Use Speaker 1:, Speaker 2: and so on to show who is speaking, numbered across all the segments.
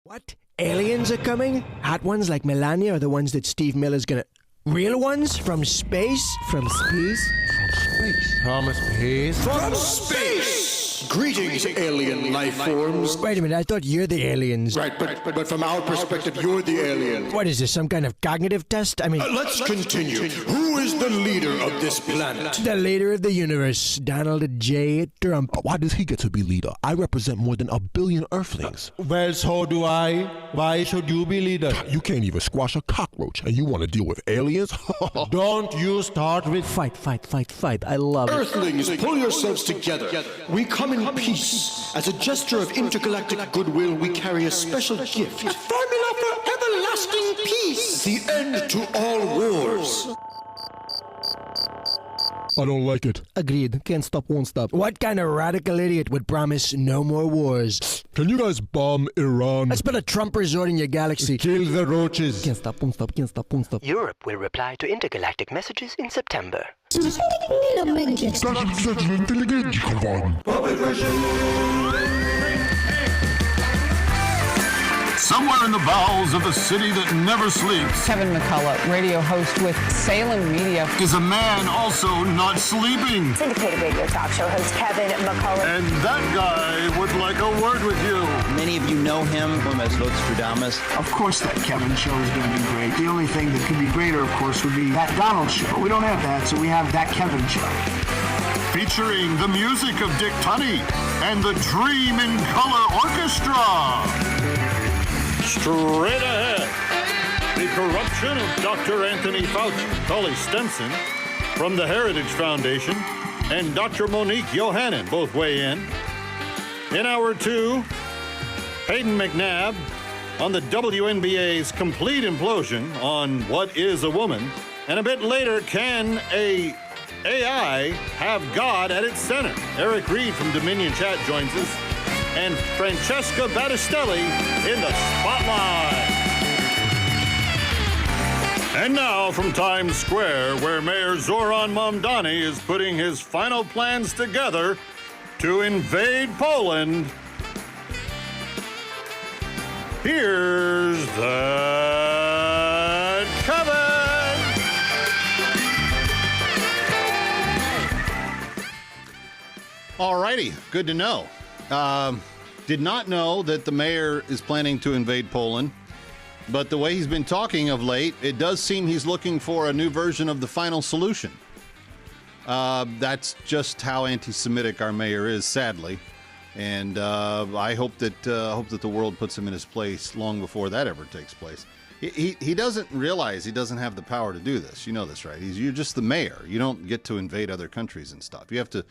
Speaker 1: What? Aliens are coming? Hot ones like Melania or the ones that Steve Miller's gonna... Real ones? From space?
Speaker 2: From space? From space?
Speaker 3: From space! Greetings, alien life forms.
Speaker 1: Wait a minute, I thought you're the aliens.
Speaker 3: Right, but from our perspective, you're the alien.
Speaker 1: What is this, some kind of cognitive test? I mean...
Speaker 3: Let's continue. Who is the leader of this planet?
Speaker 1: The leader of the universe, Donald J. Trump.
Speaker 2: Why does he get to be leader? I represent more than 1 billion Earthlings.
Speaker 4: Well, so do I. Why should you be leader?
Speaker 2: You can't even squash a cockroach, and you want to deal with aliens?
Speaker 4: Don't you start with
Speaker 1: Fight. I love it.
Speaker 3: Earthlings, pull yourselves together. We come in peace. As a gesture of intergalactic goodwill, we carry a special gift. A formula for everlasting peace. The end to all wars.
Speaker 2: I don't like it.
Speaker 1: Agreed. Can't stop, won't stop. What kind of radical idiot would promise no more wars?
Speaker 2: Can you guys bomb Iran?
Speaker 1: Let's put a Trump resort in your galaxy.
Speaker 4: kill the roaches.
Speaker 1: Can't stop, won't stop.
Speaker 5: Europe will reply to intergalactic messages in September.
Speaker 6: Somewhere in the bowels of a city that never sleeps
Speaker 7: Kevin McCullough, radio host with Salem Media,
Speaker 6: is a man also not sleeping.
Speaker 8: Syndicated radio talk show host Kevin McCullough.
Speaker 6: And that guy would like a word with you.
Speaker 9: Many of you know him as Nostradamus.
Speaker 10: Of course that Kevin show is going to be great. The only thing that could be greater, of course, would be that Donald show. We don't have that, so we have that Kevin show.
Speaker 6: Featuring the music of Dick Tunney and the Dream in Color Orchestra. Straight ahead, the corruption of Dr. Anthony Fauci, Tully Stimpson from the Heritage Foundation, and Dr. Monique Yohanon both weigh in. In hour two, Peyton McNabb on the WNBA's complete implosion on what is a woman. And a bit later, can a AI have God at its center? Eric Reed from Dominion Chat joins us. And Francesca Battistelli in the spotlight. And now from Times Square, where Mayor Zoran Mamdani is putting his final plans together to invade Poland, here's that Kevin. All righty, good to know. Did not know that the mayor is planning to invade Poland, but the way he's been talking of late, it does seem he's looking for a new version of the final solution. That's just how anti-Semitic our mayor is, sadly, and I hope that the world puts him in his place long before that ever takes place. He doesn't realize he doesn't have the power to do this. You know this, right? You're just the mayor. You don't get to invade other countries and stuff. You have to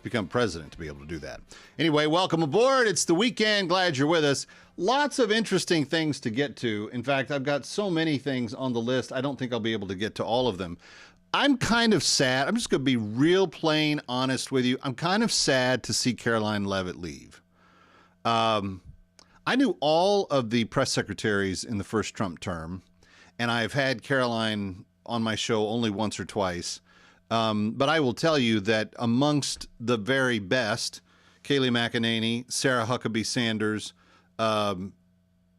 Speaker 6: become president to be able to do that. Anyway, welcome aboard. It's the weekend. Glad you're with us. Lots of interesting things to get to. In fact, I've got so many things on the list, I don't think I'll be able to get to all of them. I'm kind of sad. I'm just going to be real plain honest with you. I'm kind of sad to see Caroline Leavitt leave. I knew all of the press secretaries in the first Trump term, and I've had Caroline on my show only once or twice. But I will tell you that amongst the very best, Kayleigh McEnany, Sarah Huckabee Sanders, a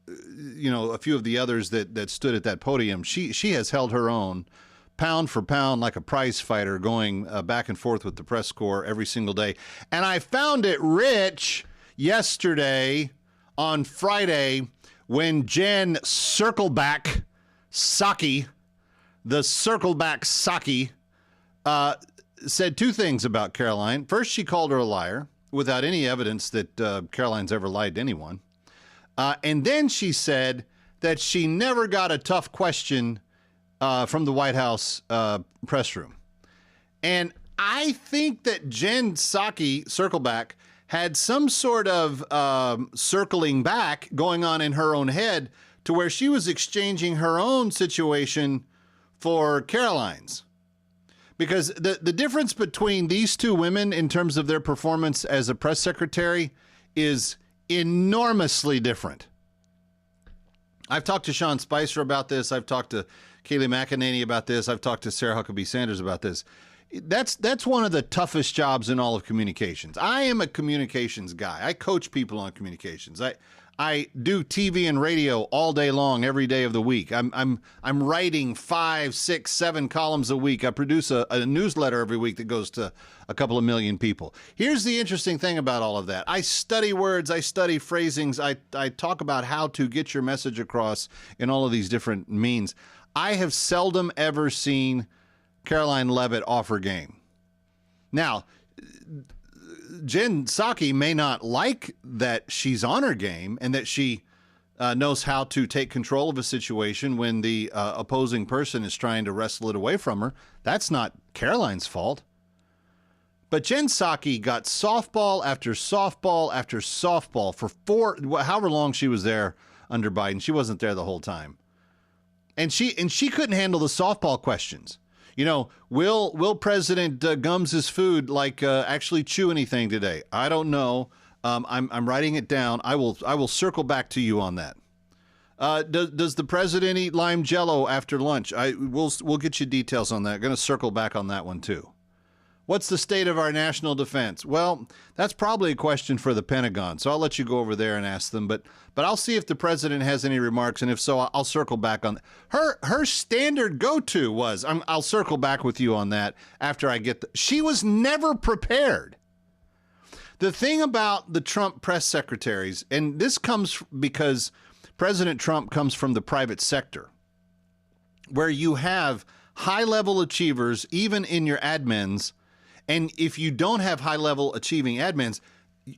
Speaker 6: few of the others that stood at that podium, she has held her own pound for pound like a prize fighter, going back and forth with the press corps every single day. And I found it rich yesterday on Friday when Jen Circleback Psaki, the Circleback Psaki, said two things about Caroline. First, she called her a liar without any evidence that Caroline's ever lied to anyone. And then she said that she never got a tough question from the White House press room. And I think that Jen Psaki, Circleback, had some sort of circling back going on in her own head to where she was exchanging her own situation for Caroline's. Because the difference between these two women in terms of their performance as a press secretary is enormously different. I've talked to Sean Spicer about this. I've talked to Kayleigh McEnany about this. I've talked to Sarah Huckabee Sanders about this. That's one of the toughest jobs in all of communications. I am a communications guy. I coach people on communications. I do TV and radio all day long, every day of the week. I'm writing 5, 6, 7 columns a week. I produce a newsletter every week that goes to a couple of million people. Here's the interesting thing about all of that. I study words, I study phrasings, I talk about how to get your message across in all of these different means. I have seldom ever seen Caroline Leavitt off her game. Now, Jen Psaki may not like that she's on her game and that she knows how to take control of a situation when the opposing person is trying to wrestle it away from her. That's not Caroline's fault. But Jen Psaki got softball after softball after softball for however long she was there under Biden. She wasn't there the whole time. And she couldn't handle the softball questions. You know, will President gums his food actually chew anything today? I don't know. I'm writing it down. I will circle back to you on that. Does the president eat lime jello after lunch? We'll get you details on that. Going to circle back on that one too. What's the state of our national defense? Well, that's probably a question for the Pentagon, so I'll let you go over there and ask them. But I'll see if the president has any remarks, and if so, I'll circle back on her standard go-to was I'll circle back with you on that after I get she was never prepared. The thing about the Trump press secretaries, and this comes because President Trump comes from the private sector, where you have high-level achievers even in your admins. And if you don't have high-level achieving admins,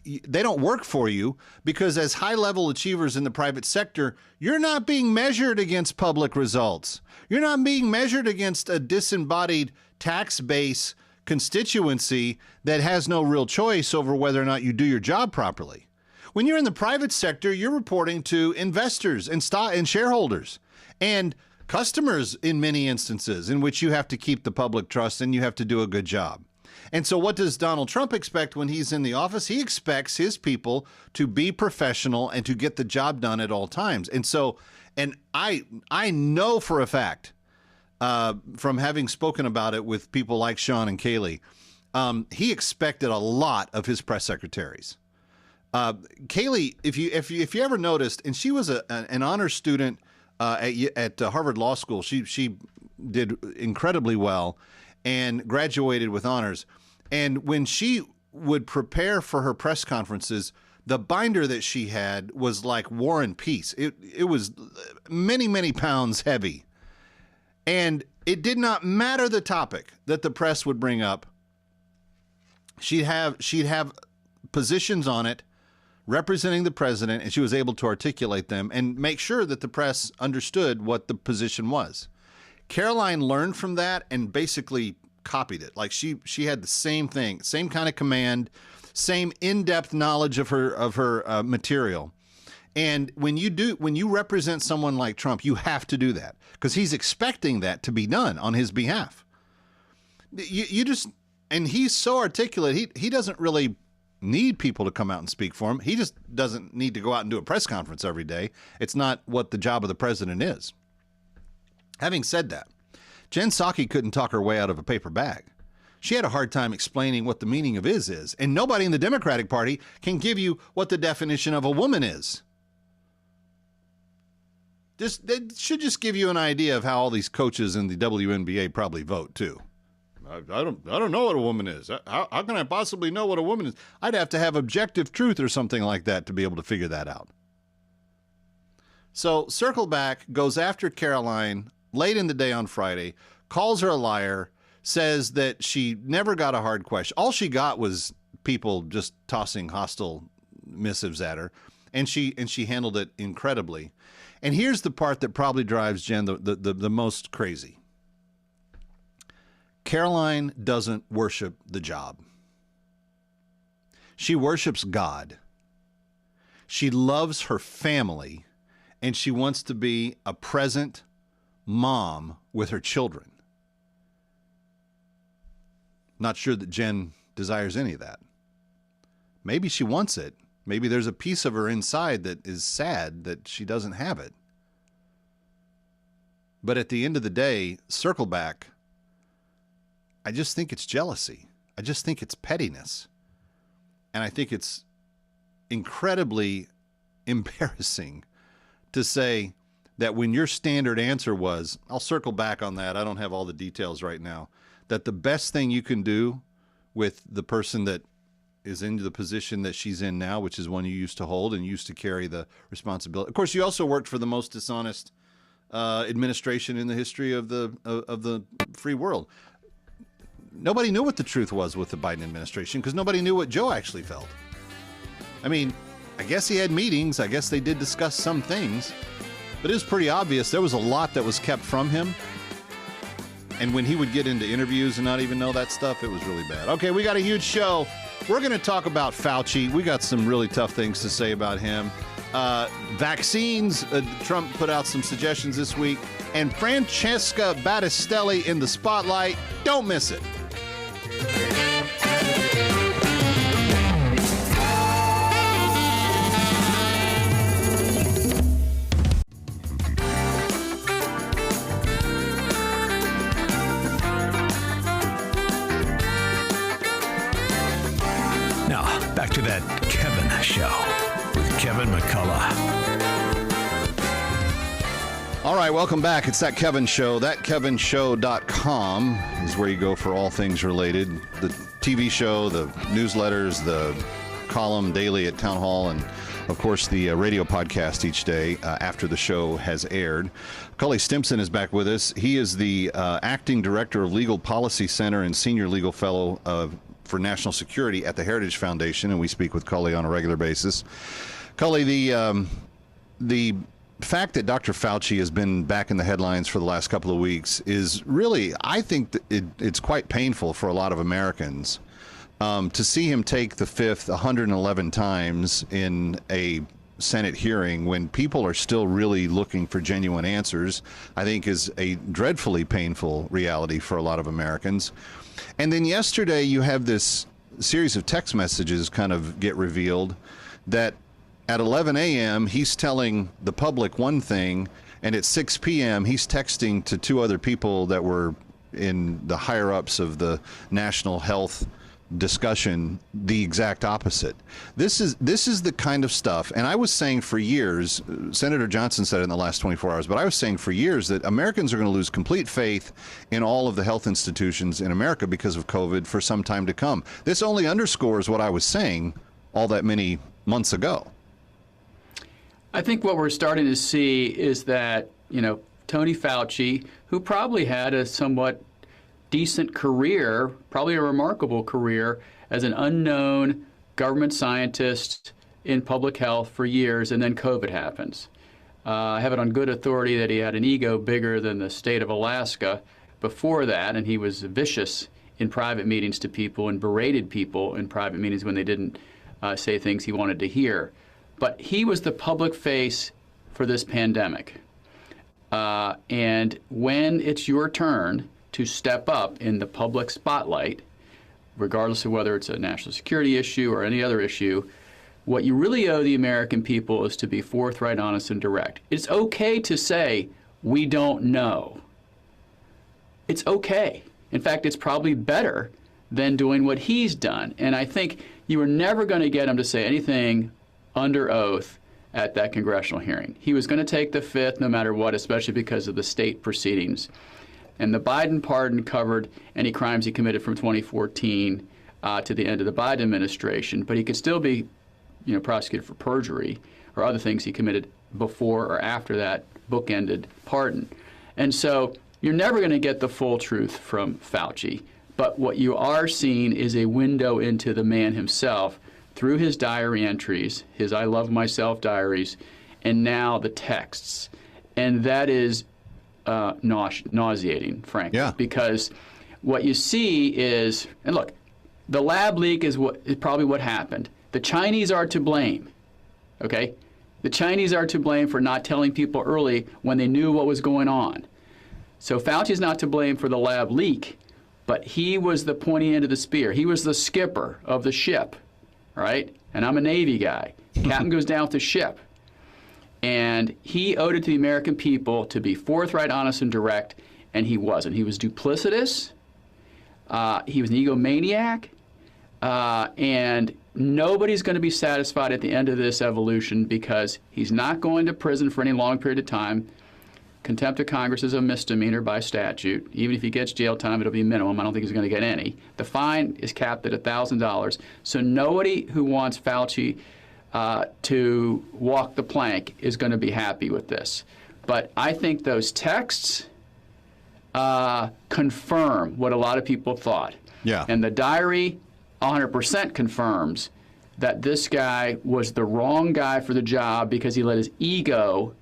Speaker 6: they don't work for you because as high-level achievers in the private sector, you're not being measured against public results. You're not being measured against a disembodied tax base constituency that has no real choice over whether or not you do your job properly. When you're in the private sector, you're reporting to investors and stock and shareholders and customers in many instances in which you have to keep the public trust and you have to do a good job. And so what does Donald Trump expect when he's in the office? He expects his people to be professional and to get the job done at all times. And so, and I know for a fact, from having spoken about it with people like Sean and Kaylee, he expected a lot of his press secretaries. Kaylee, if you ever noticed, and she was an honors student at Harvard Law School. She did incredibly well and graduated with honors. And when she would prepare for her press conferences, the binder that she had was like War and Peace. It was many, many pounds heavy. And it did not matter the topic that the press would bring up. She'd have positions on it representing the president, and she was able to articulate them and make sure that the press understood what the position was. Caroline learned from that and basically copied it. Like she had the same thing, same kind of command, same in-depth knowledge of her material. And when you represent someone like Trump, you have to do that because he's expecting that to be done on his behalf. And he's so articulate. He doesn't really need people to come out and speak for him. He just doesn't need to go out and do a press conference every day. It's not what the job of the president is. Having said that, Jen Psaki couldn't talk her way out of a paper bag. She had a hard time explaining what the meaning of is, and nobody in the Democratic Party can give you what the definition of a woman is. That should just give you an idea of how all these coaches in the WNBA probably vote too. I don't know what a woman is. How can I possibly know what a woman is? I'd have to have objective truth or something like that to be able to figure that out. So circle back, goes after Caroline late in the day on Friday, calls her a liar, says that she never got a hard question. All she got was people just tossing hostile missives at her, and she handled it incredibly. And here's the part that probably drives Jen the most crazy. Caroline doesn't worship the job. She worships God. She loves her family, and she wants to be a present mom with her children. Not sure that Jen desires any of that. Maybe she wants it. Maybe there's a piece of her inside that is sad that she doesn't have it. But at the end of the day, circle back, I just think it's jealousy. I just think it's pettiness. And I think it's incredibly embarrassing to say that when your standard answer was, I'll circle back on that, I don't have all the details right now, that the best thing you can do with the person that is in the position that she's in now, which is one you used to hold and used to carry the responsibility. Of course, you also worked for the most dishonest administration in the history of the free world. Nobody knew what the truth was with the Biden administration because nobody knew what Joe actually felt. I mean, I guess he had meetings. I guess they did discuss some things. But it was pretty obvious there was a lot that was kept from him. And when he would get into interviews and not even know that stuff, it was really bad. Okay, we got a huge show. We're going to talk about Fauci. We got some really tough things to say about him. Vaccines, Trump put out some suggestions this week. And Francesca Battistelli in the spotlight. Don't miss it.
Speaker 11: Now, back to that Kevin Show with Kevin McCullough.
Speaker 6: All right, welcome back. It's That Kevin Show. ThatKevinShow.com is where you go for all things related. The TV show, the newsletters, the column daily at Town Hall, and, of course, the radio podcast each day after the show has aired. Cully Stimpson is back with us. He is the acting director of Legal Policy Center and senior legal fellow for national security at the Heritage Foundation, and we speak with Cully on a regular basis. Cully, the fact that Dr. Fauci has been back in the headlines for the last couple of weeks is really, I think that it's quite painful for a lot of Americans to see him take the fifth 111 times in a Senate hearing when people are still really looking for genuine answers, I think is a dreadfully painful reality for a lot of Americans. And then yesterday you have this series of text messages kind of get revealed that at 11 a.m., he's telling the public one thing, and at 6 p.m., he's texting to two other people that were in the higher-ups of the national health discussion the exact opposite. This is the kind of stuff, and I was saying for years, Senator Johnson said it in the last 24 hours, but I was saying for years that Americans are going to lose complete faith in all of the health institutions in America because of COVID for some time to come. This only underscores what I was saying all that many months ago.
Speaker 12: I think what we're starting to see is that, Tony Fauci, who probably had a somewhat decent career, probably a remarkable career as an unknown government scientist in public health for years, and then COVID happens. I have it on good authority that he had an ego bigger than the state of Alaska before that, and he was vicious in private meetings to people and berated people in private meetings when they didn't say things he wanted to hear. But he was the public face for this pandemic. And when it's your turn to step up in the public spotlight, regardless of whether it's a national security issue or any other issue, what you really owe the American people is to be forthright, honest, and direct. It's okay to say, we don't know. It's okay. In fact, it's probably better than doing what he's done. And I think you were never going to get him to say anything under oath at that congressional hearing. He was going to take the fifth no matter what, especially because of the state proceedings. And the Biden pardon covered any crimes he committed from 2014 to the end of the Biden administration, but he could still be, prosecuted for perjury or other things he committed before or after that bookended pardon. And so you're never going to get the full truth from Fauci, but what you are seeing is a window into the man himself through his diary entries, his I Love Myself diaries, and now the texts. And that is nauseating, frankly, because what you see is, and look, the lab leak is probably what happened. The Chinese are to blame, okay? The Chinese are to blame for not telling people early when they knew what was going on. So Fauci's not to blame for the lab leak, but he was the pointy end of the spear. He was the skipper of the ship. Right? And I'm a Navy guy. Captain goes down with the ship. And he owed it to the American people to be forthright, honest, and direct, and he wasn't. He was duplicitous. He was an egomaniac. And nobody's going to be satisfied at the end of this evolution because he's not going to prison for any long period of time. Contempt of Congress is a misdemeanor by statute. Even if he gets jail time, it'll be minimum. I don't think he's going to get any. The fine is capped at $1,000. So nobody who wants Fauci to walk the plank is going to be happy with this. But I think those texts confirm what a lot of people thought.
Speaker 6: Yeah.
Speaker 12: And the diary 100% confirms that this guy was the wrong guy for the job because he let his ego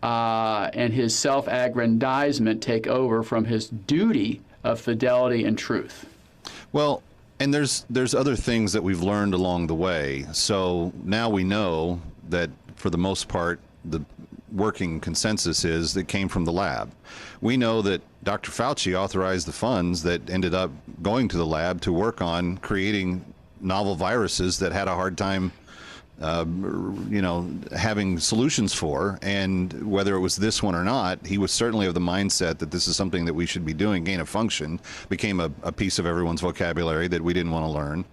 Speaker 12: and his self-aggrandizement take over from his duty of fidelity and truth.
Speaker 6: Well, and there's other things that we've learned along the way. So now we know that for the most part, the working consensus is that came from the lab. We know that Dr. Fauci authorized the funds that ended up going to the lab to work on creating novel viruses that had a hard time having solutions for, and whether it was this one or not, he was certainly of the mindset that this is something that we should be doing. Gain of function became a piece of everyone's vocabulary that we didn't want to learn.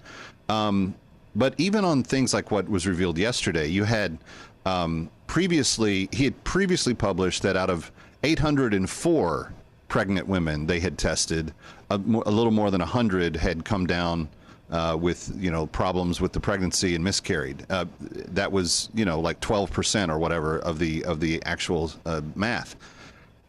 Speaker 6: But even on things like what was revealed yesterday, you had he had previously published that out of 804 pregnant women they had tested, a little more than 100 had come down with problems with the pregnancy and miscarried. That was like 12% or whatever of the actual math.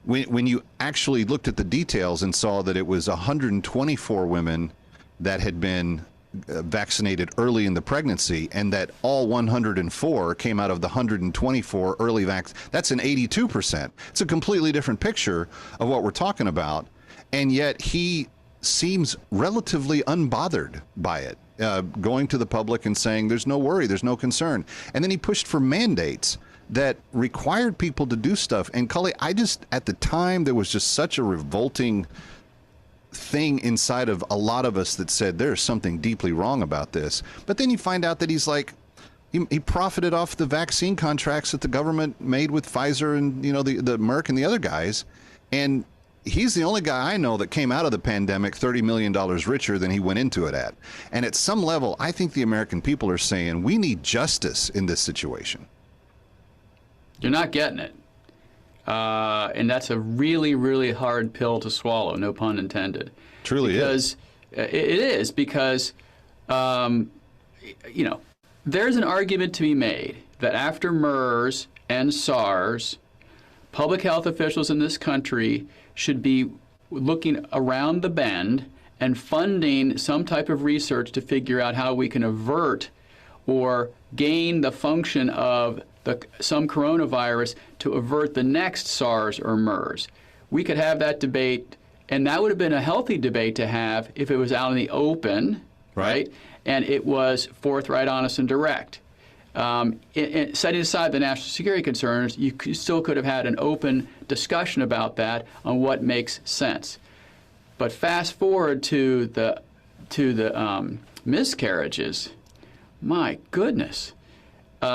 Speaker 6: When you actually looked at the details and saw that it was 124 women that had been vaccinated early in the pregnancy, and that all 104 came out of the 124 early that's an 82%. It's a completely different picture of what we're talking about, and yet he seems relatively unbothered by it, going to the public and saying there's no worry, there's no concern. And then he pushed for mandates that required people to do stuff. And Cully, at the time, there was just such a revolting thing inside of a lot of us that said there's something deeply wrong about this. But then you find out that he's like, he profited off the vaccine contracts that the government made with Pfizer and the Merck and the other guys, and he's the only guy I know that came out of the pandemic $30 million richer than he went into it at. And at some level, I think the American people are saying we need justice in this situation.
Speaker 12: You're not getting it. And that's a really, really hard pill to swallow, no pun intended.
Speaker 6: Truly is.
Speaker 12: It is because, there's an argument to be made that after MERS and SARS, public health officials in this country should be looking around the bend and funding some type of research to figure out how we can avert or gain the function of some coronavirus to avert the next SARS or MERS. We could have that debate, and that would have been a healthy debate to have if it was out in the open, right? And it was forthright, honest, and direct. Setting aside the national security concerns, you still could have had an open discussion about that on what makes sense. But fast forward to the miscarriages, my goodness. We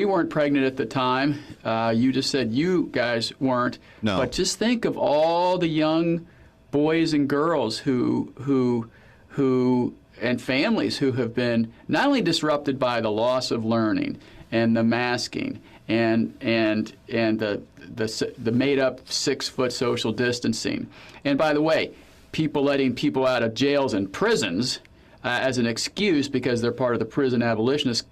Speaker 12: weren't pregnant at the time. You just said you guys weren't.
Speaker 6: No.
Speaker 12: But just think of all the young boys and girls who and families who have been not only disrupted by the loss of learning and the masking and the made-up 6-foot social distancing. And by the way, people letting people out of jails and prisons as an excuse because they're part of the prison abolitionist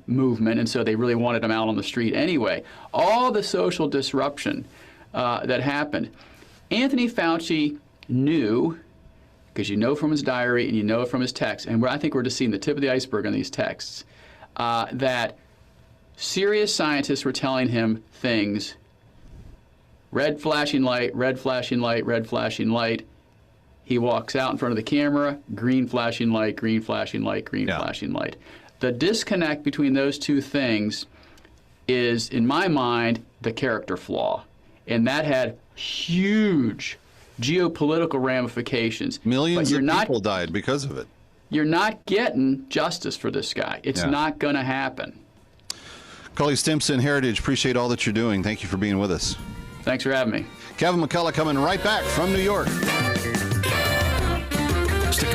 Speaker 12: movement, and so they really wanted them out on the street anyway. All the social disruption that happened. Anthony Fauci knew, because you know from his diary and you know from his texts, and I think we're just seeing the tip of the iceberg on these texts, that serious scientists were telling him things, red flashing light, red flashing light, red flashing light. He walks out in front of the camera, green flashing light, green flashing light, green flashing light. The disconnect between those two things is, in my mind, the character flaw. And that had huge geopolitical ramifications.
Speaker 6: Millions of people died because of it.
Speaker 12: You're not getting justice for this guy. It's not going to happen.
Speaker 6: Cully Stimpson, Heritage, appreciate all that you're doing. Thank you for being with us.
Speaker 12: Thanks for having me.
Speaker 6: Kevin McCullough coming right back from New York.
Speaker 11: Stick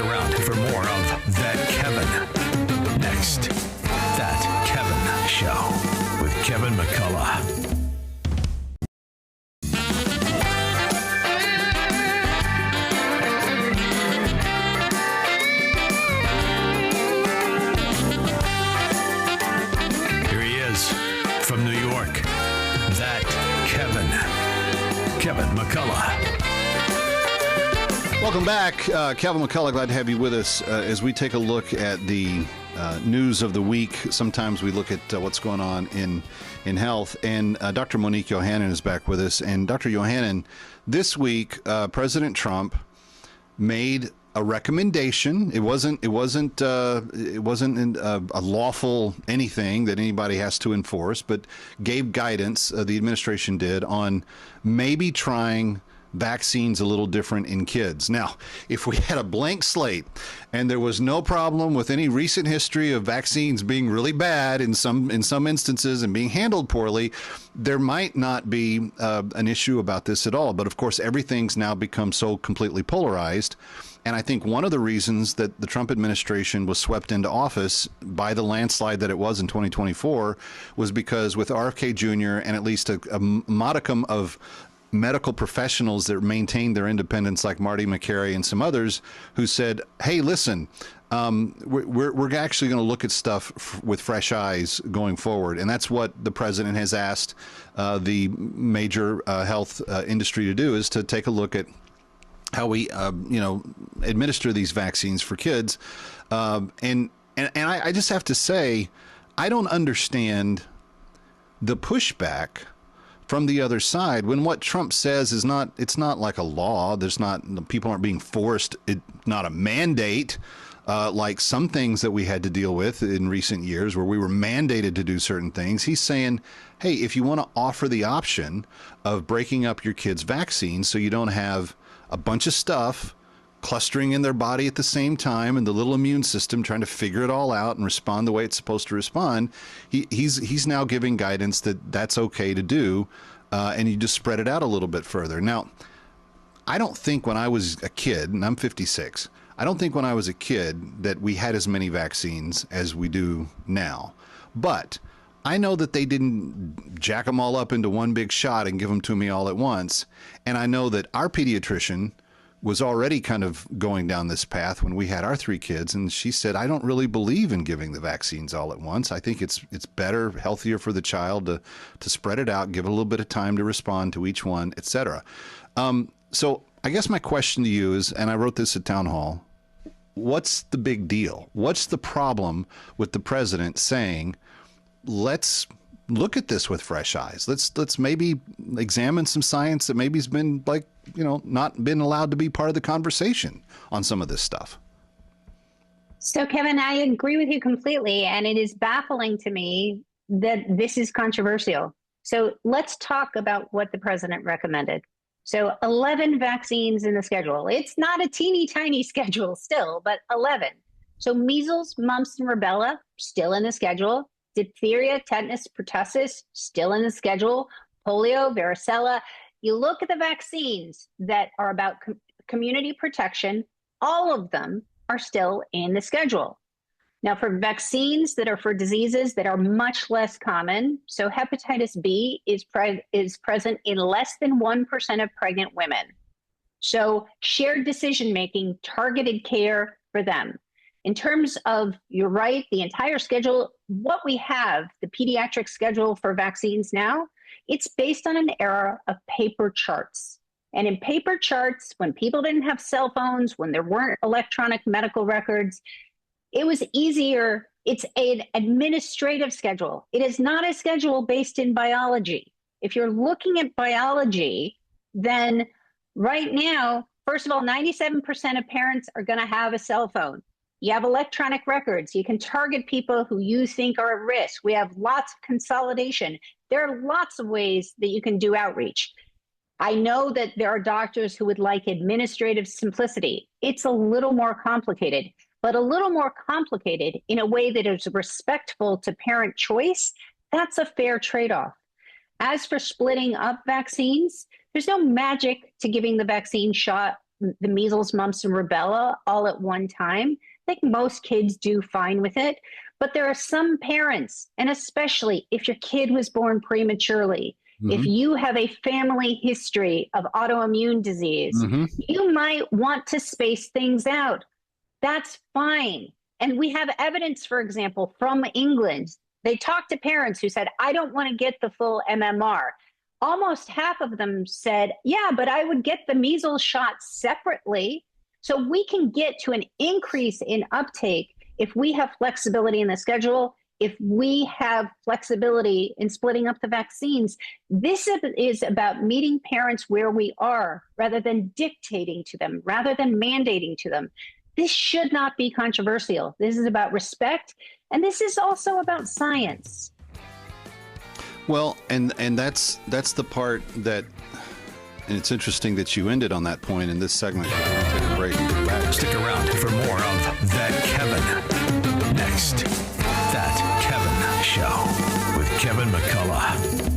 Speaker 6: Welcome back. Kevin McCullough, glad to have you with us as we take a look at the news of the week. Sometimes we look at what's going on in health. And Dr. Monique Yohanon is back with us. And Dr. Yohanon, this week, President Trump made a recommendation. It wasn't a lawful anything that anybody has to enforce, but gave guidance, the administration did, on maybe trying vaccines a little different in kids. Now, if we had a blank slate and there was no problem with any recent history of vaccines being really bad in some instances and being handled poorly, there might not be an issue about this at all. But of course, everything's now become so completely polarized. And I think one of the reasons that the Trump administration was swept into office by the landslide that it was in 2024 was because with RFK Jr. and at least a modicum of medical professionals that maintained their independence, like Marty McCary and some others, who said, hey, listen, we're actually going to look at stuff with fresh eyes going forward. And that's what the president has asked the major health industry to do, is to take a look at how we, administer these vaccines for kids. And I just have to say, I don't understand the pushback from the other side when what Trump says is it's not like a law. People aren't being forced. It's not a mandate like some things that we had to deal with in recent years where we were mandated to do certain things. He's saying, hey, if you want to offer the option of breaking up your kids' vaccines so you don't have a bunch of stuff clustering in their body at the same time and the little immune system trying to figure it all out and respond the way it's supposed to respond, he's now giving guidance that that's okay to do, and you just spread it out a little bit further. Now, I don't think when I was a kid, and I'm 56, I don't think when I was a kid that we had as many vaccines as we do now. But I know that they didn't jack them all up into one big shot and give them to me all at once. And I know that our pediatrician was already kind of going down this path when we had our 3 kids. And she said, I don't really believe in giving the vaccines all at once. I think it's better, healthier for the child to spread it out, give it a little bit of time to respond to each one, et cetera. So I guess my question to you is, and I wrote this at Town Hall, what's the big deal? What's the problem with the president saying, let's look at this with fresh eyes. Let's maybe examine some science that maybe has been not been allowed to be part of the conversation on some of this stuff.
Speaker 13: So, Kevin, I agree with you completely. And it is baffling to me that this is controversial. So let's talk about what the president recommended. So 11 vaccines in the schedule. It's not a teeny tiny schedule still, but 11. So measles, mumps, and rubella still in the schedule. Diphtheria, tetanus, pertussis, still in the schedule. Polio, varicella. You look at the vaccines that are about community protection, all of them are still in the schedule. Now, for vaccines that are for diseases that are much less common, so hepatitis B is present in less than 1% of pregnant women. So shared decision-making, targeted care for them. In terms of, you're right, the entire schedule, what we have, the pediatric schedule for vaccines now, it's based on an era of paper charts. And in paper charts, when people didn't have cell phones, when there weren't electronic medical records, it was easier. It's an administrative schedule. It is not a schedule based in biology. If you're looking at biology, then right now, first of all, 97% of parents are going to have a cell phone. You have electronic records. You can target people who you think are at risk. We have lots of consolidation. There are lots of ways that you can do outreach. I know that there are doctors who would like administrative simplicity. It's a little more complicated, but a little more complicated in a way that is respectful to parent choice. That's a fair trade-off. As for splitting up vaccines, there's no magic to giving the vaccine shot, the measles, mumps, and rubella all at one time. I think most kids do fine with it, but there are some parents, and especially if your kid was born prematurely, if you have a family history of autoimmune disease, you might want to space things out. That's fine. And we have evidence, for example, from England. They talked to parents who said, I don't want to get the full MMR. Almost half of them said, yeah, but I would get the measles shot separately. So we can get to an increase in uptake if we have flexibility in the schedule, if we have flexibility in splitting up the vaccines. This is about meeting parents where we are rather than dictating to them, rather than mandating to them. This should not be controversial. This is about respect, and this is also about science.
Speaker 6: Well, and that's the part that, and it's interesting that you ended on that point in this segment. We're going to take a break and get back.
Speaker 11: Stick around for more of That Kevin. Next, That Kevin Show with Kevin McCullough.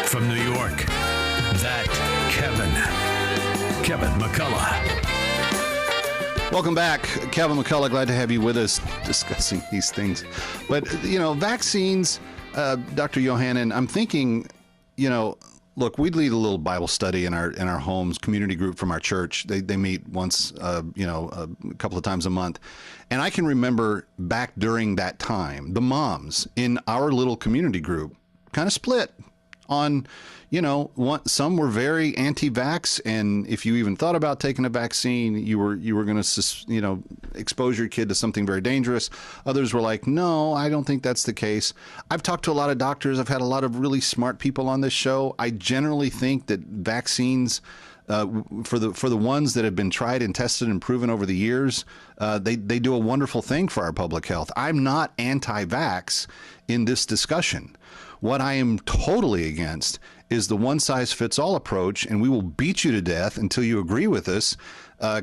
Speaker 11: From New York, That Kevin McCullough.
Speaker 6: Welcome back. Kevin McCullough, glad to have you with us discussing these things. But, vaccines, Dr. Yohanon, I'm thinking, look, we lead a little Bible study in our homes, community group from our church. They meet once, a couple of times a month. And I can remember back during that time, the moms in our little community group kind of split on, some were very anti-vax, and if you even thought about taking a vaccine, you were going to, expose your kid to something very dangerous. Others were like, no, I don't think that's the case. I've talked to a lot of doctors. I've had a lot of really smart people on this show. I generally think that vaccines, for the ones that have been tried and tested and proven over the years, they do a wonderful thing for our public health. I'm not anti-vax in this discussion. What I am totally against is the one-size-fits-all approach, and we will beat you to death until you agree with us,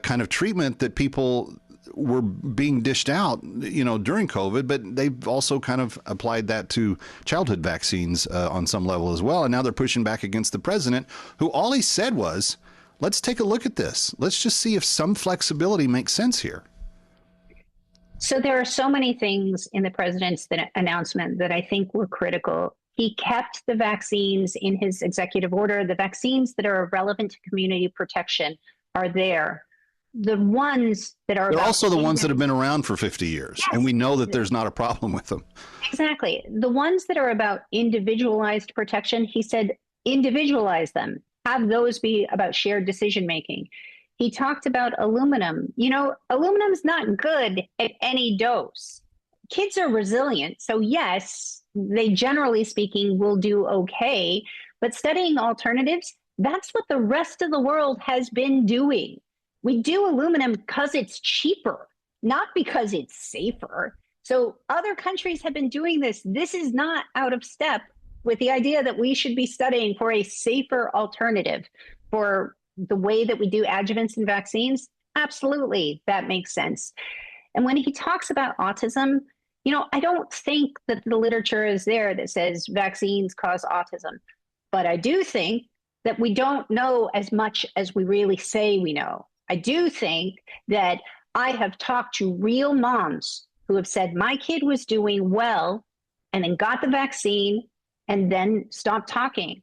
Speaker 6: kind of treatment that people were being dished out, during COVID, but they've also kind of applied that to childhood vaccines on some level as well. And now they're pushing back against the president, who all he said was, let's take a look at this. Let's just see if some flexibility makes sense here.
Speaker 13: So there are so many things in the president's announcement that I think were critical. He kept the vaccines in his executive order. The vaccines that are relevant to community protection are there. The ones that are...
Speaker 6: They're also the ones that have been around for 50 years, yes, and we know that there's not a problem with them.
Speaker 13: Exactly. The ones that are about individualized protection, he said, individualize them. Have those be about shared decision-making. He talked about aluminum. Aluminum's not good at any dose. Kids are resilient. So yes, they generally speaking will do okay, but studying alternatives, that's what the rest of the world has been doing. We do aluminum because it's cheaper, not because it's safer. So other countries have been doing this. This is not out of step with the idea that we should be studying for a safer alternative for the way that we do adjuvants and vaccines. Absolutely, that makes sense. And when he talks about autism, I don't think that the literature is there that says vaccines cause autism, but I do think that we don't know as much as we really say we know. I do think that I have talked to real moms who have said, my kid was doing well and then got the vaccine and then stopped talking.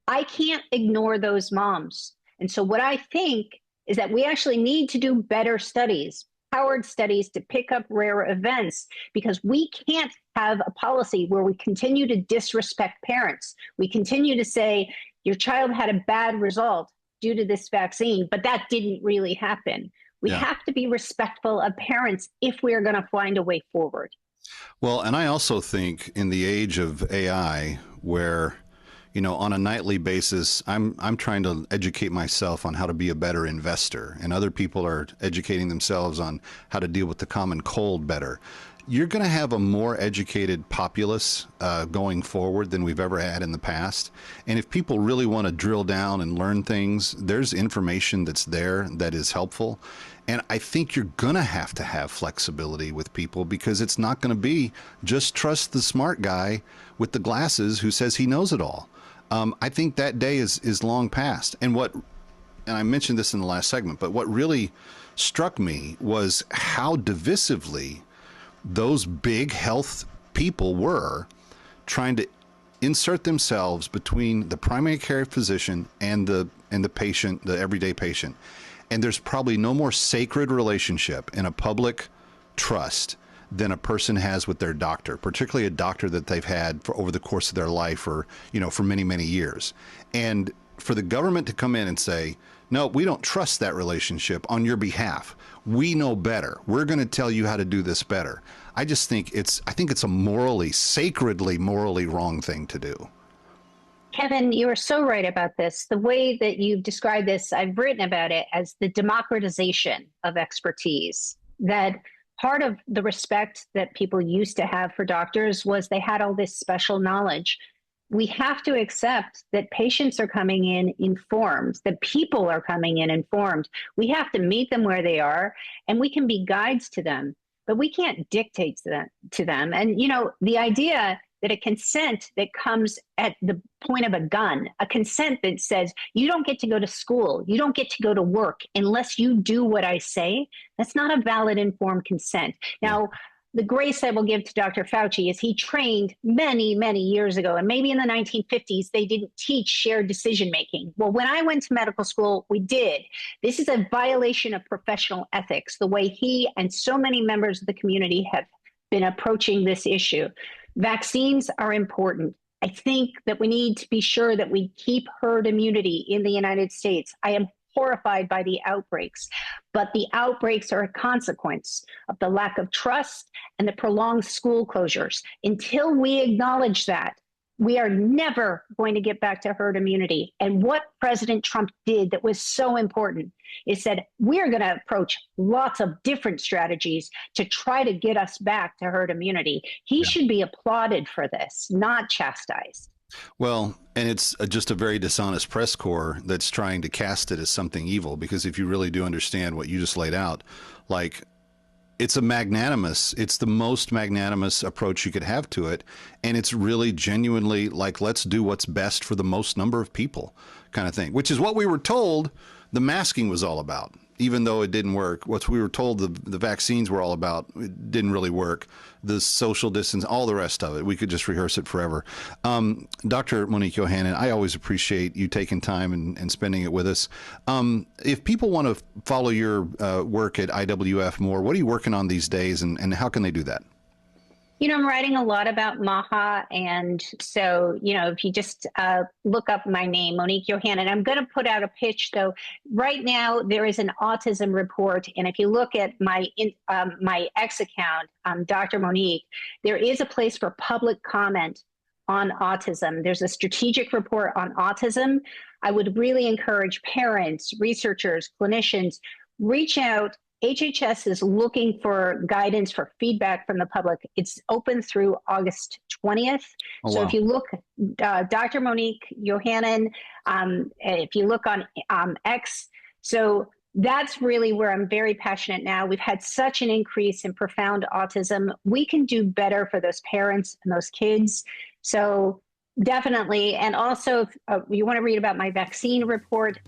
Speaker 13: I can't ignore those moms. And so what I think is that we actually need to do better studies, powered studies to pick up rare events, because we can't have a policy where we continue to disrespect parents. We continue to say, your child had a bad result due to this vaccine, but that didn't really happen. We have to be respectful of parents if we are going to find a way forward.
Speaker 6: Well, and I also think in the age of AI, where on a nightly basis, I'm trying to educate myself on how to be a better investor, and other people are educating themselves on how to deal with the common cold better. You're going to have a more educated populace going forward than we've ever had in the past. And if people really want to drill down and learn things, there's information that's there that is helpful. And I think you're going to have flexibility with people, because it's not going to be just trust the smart guy with the glasses who says he knows it all. I think that day is long past. And I mentioned this in the last segment, but what really struck me was how divisively those big health people were trying to insert themselves between the primary care physician and the and the patient, the everyday patient. And there's probably no more sacred relationship in a public trust than a person has with their doctor, particularly a doctor that they've had for over the course of their life or, for many, many years. And for the government to come in and say, no, we don't trust that relationship on your behalf. We know better. We're going to tell you how to do this better. I think it's a sacredly morally wrong thing to do.
Speaker 13: Kevin, you are so right about this. The way that you've described this, I've written about it as the democratization of expertise. That part of the respect that people used to have for doctors was they had all this special knowledge. We have to accept that patients are coming in informed, that people are coming in informed. We have to meet them where they are, and we can be guides to them, but we can't dictate to them. And, the idea that a consent that comes at the point of a gun, a consent that says you don't get to go to school, you don't get to go to work unless you do what I say, that's not a valid informed consent. Now, the grace I will give to Dr. Fauci is he trained many, many years ago, and maybe in the 1950s, they didn't teach shared decision-making. Well, when I went to medical school, we did. This is a violation of professional ethics, the way he and so many members of the community have been approaching this issue. Vaccines are important. I think that we need to be sure that we keep herd immunity in the United States. I am horrified by the outbreaks, but the outbreaks are a consequence of the lack of trust and the prolonged school closures. Until we acknowledge that, we are never going to get back to herd immunity. And what President Trump did that was so important is said, we're going to approach lots of different strategies to try to get us back to herd immunity. He should be applauded for this, not chastised.
Speaker 6: Well, and it's just a very dishonest press corps that's trying to cast it as something evil, because if you really do understand what you just laid out, it's the most magnanimous approach you could have to it. And it's really genuinely let's do what's best for the most number of people kind of thing, which is what we were told the masking was all about, even though it didn't work. What we were told the vaccines were all about, it didn't really work. The social distance, all the rest of it. We could just rehearse it forever. Dr. Monique Yohanon, I always appreciate you taking time and spending it with us. If people want to follow your work at IWF more, what are you working on these days, and how can they do that?
Speaker 13: I'm writing a lot about MAHA. And so, if you just look up my name, Monique Yohanon, I'm going to put out a pitch, though. Right now, there is an autism report. And if you look at my X account, Dr. Monique, there is a place for public comment on autism. There's a strategic report on autism. I would really encourage parents, researchers, clinicians, reach out. HHS is looking for guidance for feedback from the public. It's open through August 20th.
Speaker 6: Oh,
Speaker 13: so
Speaker 6: wow.
Speaker 13: If you look, Dr. Monique Yohanon, if you look on X, so that's really where I'm very passionate now. We've had such an increase in profound autism. We can do better for those parents and those kids. So definitely. And also, if you want to read about my vaccine report,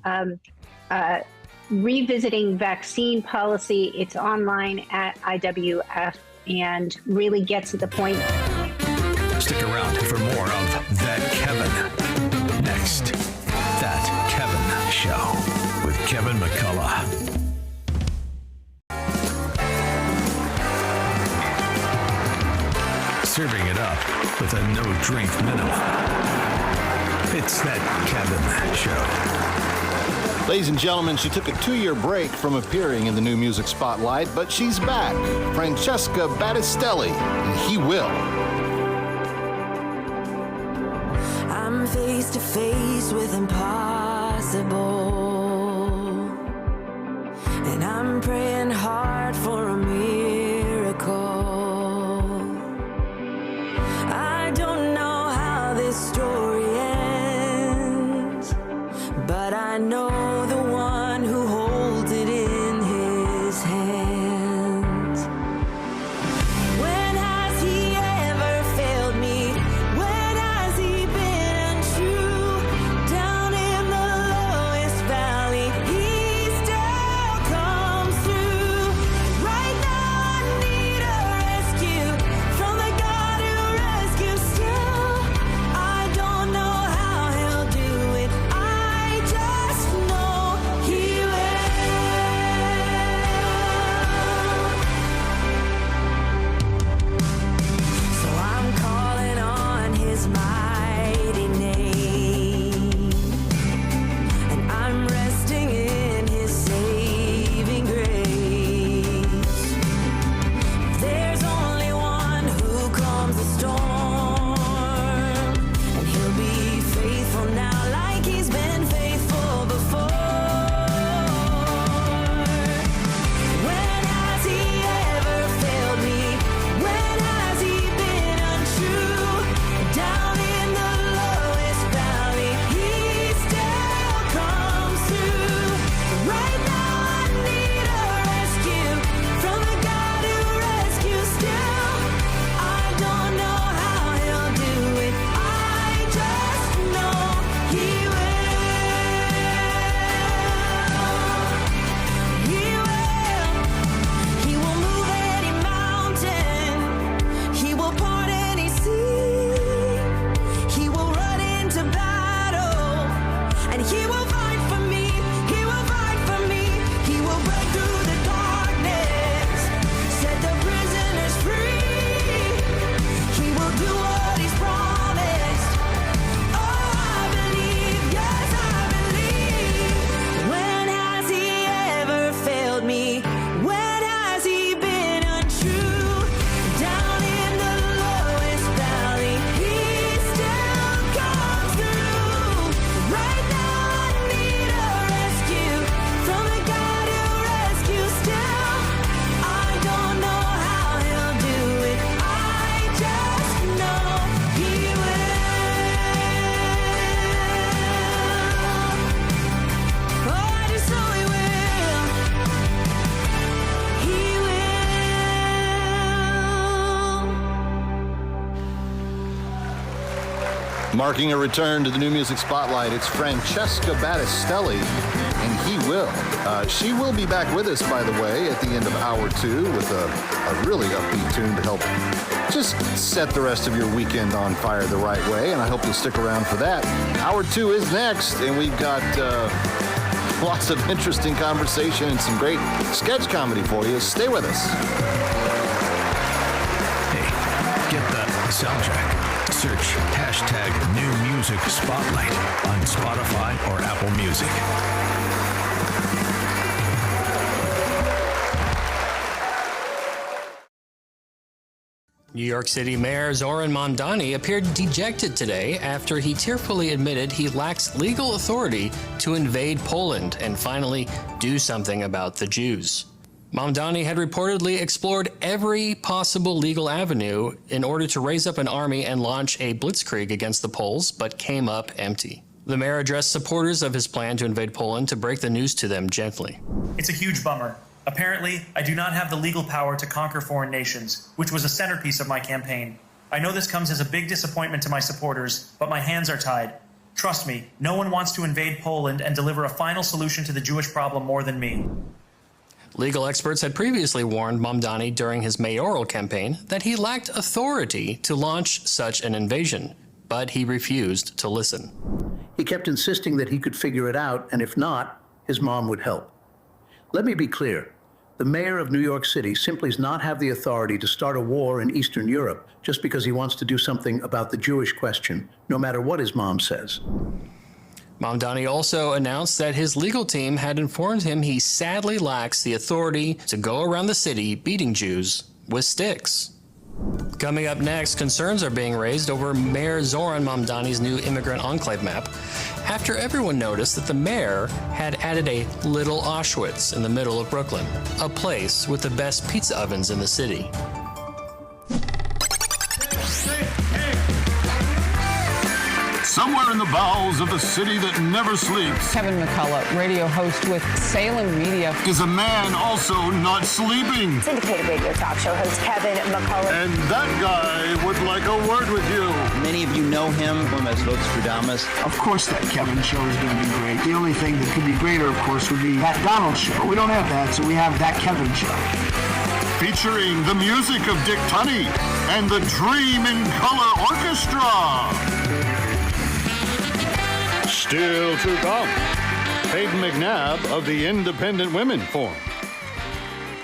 Speaker 13: Revisiting Vaccine Policy. It's online at IWF and really gets to the point.
Speaker 11: Stick around for more of That Kevin. Next, That Kevin Show with Kevin McCullough. Serving it up with a no-drink minimum. It's That Kevin Show.
Speaker 14: Ladies and gentlemen, she took a 2-year break from appearing in the new music spotlight, but she's back. Francesca Battistelli, and He Will.
Speaker 15: I'm face to face with impossible, and I'm praying hard for a miracle. I don't know how this story ends, but I know comes through.
Speaker 14: Marking a return to the New Music Spotlight, it's Francesca Battistelli, and she will be back with us, by the way, at the end of hour 2 with a really upbeat tune to help just set the rest of your weekend on fire the right way, and I hope you'll stick around for that. Hour 2 is next, and we've got lots of interesting conversation and some great sketch comedy for you. Stay with us.
Speaker 11: Hey, get the soundtrack. Search hashtag New Music Spotlight on Spotify or Apple Music.
Speaker 16: New York City Mayor Zoran Mamdani appeared dejected today after he tearfully admitted he lacks legal authority to invade Poland and finally do something about the Jews. Mamdani had reportedly explored every possible legal avenue in order to raise up an army and launch a blitzkrieg against the Poles, but came up empty. The mayor addressed supporters of his plan to invade Poland to break the news to them gently.
Speaker 17: It's a huge bummer. Apparently, I do not have the legal power to conquer foreign nations, which was a centerpiece of my campaign. I know this comes as a big disappointment to my supporters, but my hands are tied. Trust me, no one wants to invade Poland and deliver a final solution to the Jewish problem more than me.
Speaker 16: Legal experts had previously warned Mamdani during his mayoral campaign that he lacked authority to launch such an invasion, but he refused to listen.
Speaker 18: He kept insisting that he could figure it out, and if not, his mom would help. Let me be clear. The mayor of New York City simply does not have the authority to start a war in Eastern Europe just because he wants to do something about the Jewish question, no matter what his mom says.
Speaker 16: Mamdani also announced that his legal team had informed him he sadly lacks the authority to go around the city beating Jews with sticks. Coming up next, concerns are being raised over Mayor Zoran Mamdani's new immigrant enclave map after everyone noticed that the mayor had added a little Auschwitz in the middle of Brooklyn, a place with the best pizza ovens in the city.
Speaker 19: Somewhere in the bowels of the city that never sleeps,
Speaker 7: Kevin McCullough, radio host with Salem Media,
Speaker 19: is a man also not sleeping.
Speaker 8: Syndicated radio talk show host Kevin McCullough.
Speaker 19: And that guy would like a word with you.
Speaker 9: Many of you know him as Nostradamus.
Speaker 10: Of course that Kevin show is going to be great. The only thing that could be greater, of course, would be that Donald show. But we don't have that, so we have that Kevin show.
Speaker 19: Featuring the music of Dick Tunney and the Dream in Color Orchestra. Still to come, Hayden McNabb of the Independent Women Forum.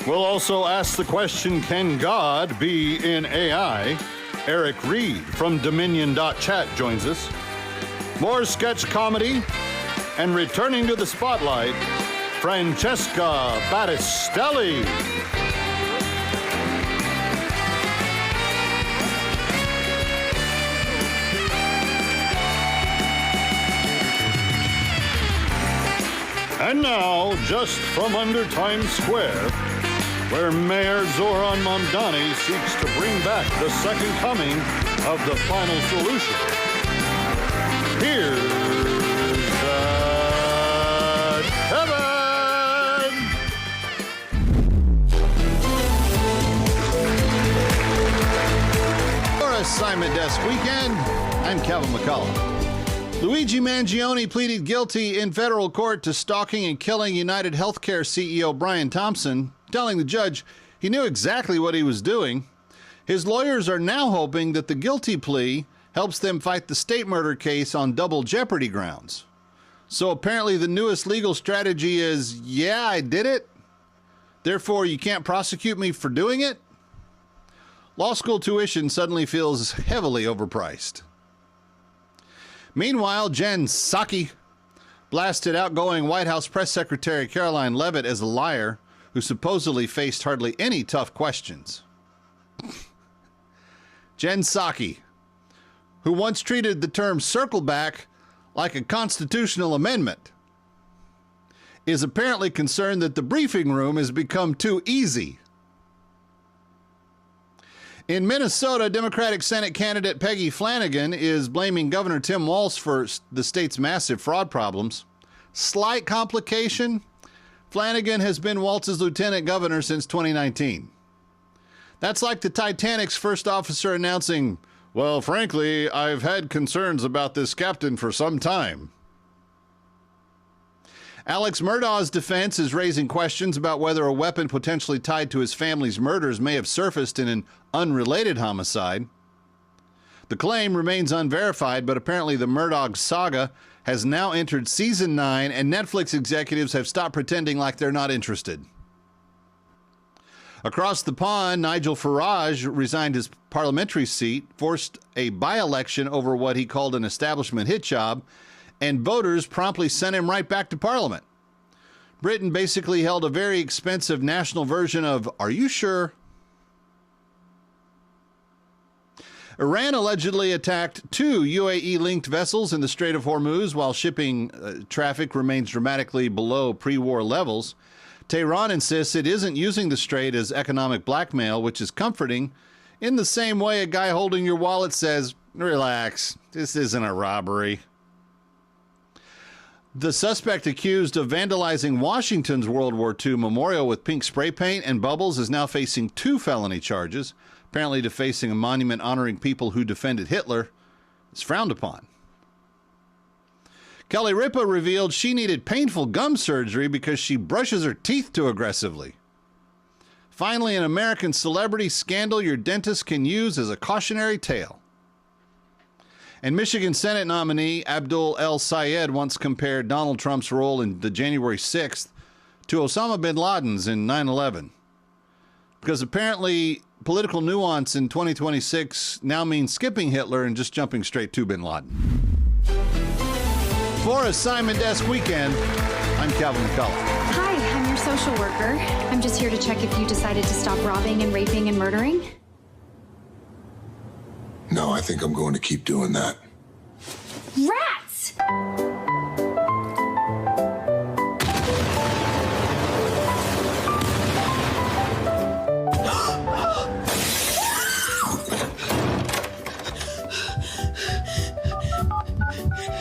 Speaker 19: We'll also ask the question, can God be in AI? Eric Reed from Dominion.chat joins us. More sketch comedy, and returning to the spotlight, Francesca Battistelli. And now, just from under Times Square, where Mayor Zoran Mamdani seeks to bring back the second coming of the final solution, here's Kevin!
Speaker 6: For Assignment Desk Weekend, I'm Kevin McCullough. Luigi Mangione pleaded guilty in federal court to stalking and killing United Healthcare CEO Brian Thompson, telling the judge he knew exactly what he was doing. His lawyers are now hoping that the guilty plea helps them fight the state murder case on double jeopardy grounds. So apparently the newest legal strategy is, yeah, I did it. Therefore, you can't prosecute me for doing it. Law school tuition suddenly feels heavily overpriced. Meanwhile, Jen Psaki blasted outgoing White House Press Secretary Caroline Leavitt as a liar who supposedly faced hardly any tough questions. Jen Psaki, who once treated the term circle back like a constitutional amendment, is apparently concerned that the briefing room has become too easy. In Minnesota, Democratic Senate candidate Peggy Flanagan is blaming Governor Tim Walz for the state's massive fraud problems. Slight complication, Flanagan has been Walz's lieutenant governor since 2019. That's like the Titanic's first officer announcing, Well, frankly, I've had concerns about this captain for some time. Alex Murdaugh's defense is raising questions about whether a weapon potentially tied to his family's murders may have surfaced in an unrelated homicide. The claim remains unverified, but apparently the Murdaugh saga has now entered season 9, and Netflix executives have stopped pretending like they're not interested. Across the pond, Nigel Farage resigned his parliamentary seat, forced a by-election over what he called an establishment hit job, and voters promptly sent him right back to Parliament. Britain basically held a very expensive national version of Are You Sure? Iran allegedly attacked 2 UAE-linked vessels in the Strait of Hormuz while shipping traffic remains dramatically below pre-war levels. Tehran insists it isn't using the strait as economic blackmail, which is comforting, in the same way a guy holding your wallet says, relax, this isn't a robbery. The suspect accused of vandalizing Washington's World War II memorial with pink spray paint and bubbles is now facing 2 felony charges. Apparently defacing a monument honoring people who defended Hitler is frowned upon. Kelly Ripa revealed she needed painful gum surgery because she brushes her teeth too aggressively. Finally, an American celebrity scandal your dentist can use as a cautionary tale. And Michigan Senate nominee Abdul El Sayed once compared Donald Trump's role in the January 6th to Osama bin Laden's in 9/11. Because apparently political nuance in 2026 now means skipping Hitler and just jumping straight to bin Laden. For a Simon Desk Weekend, I'm Calvin McCullough.
Speaker 20: Hi, I'm your social worker. I'm just here to check if you decided to stop robbing and raping and murdering.
Speaker 21: No, I think I'm going to keep doing that.
Speaker 20: Rats!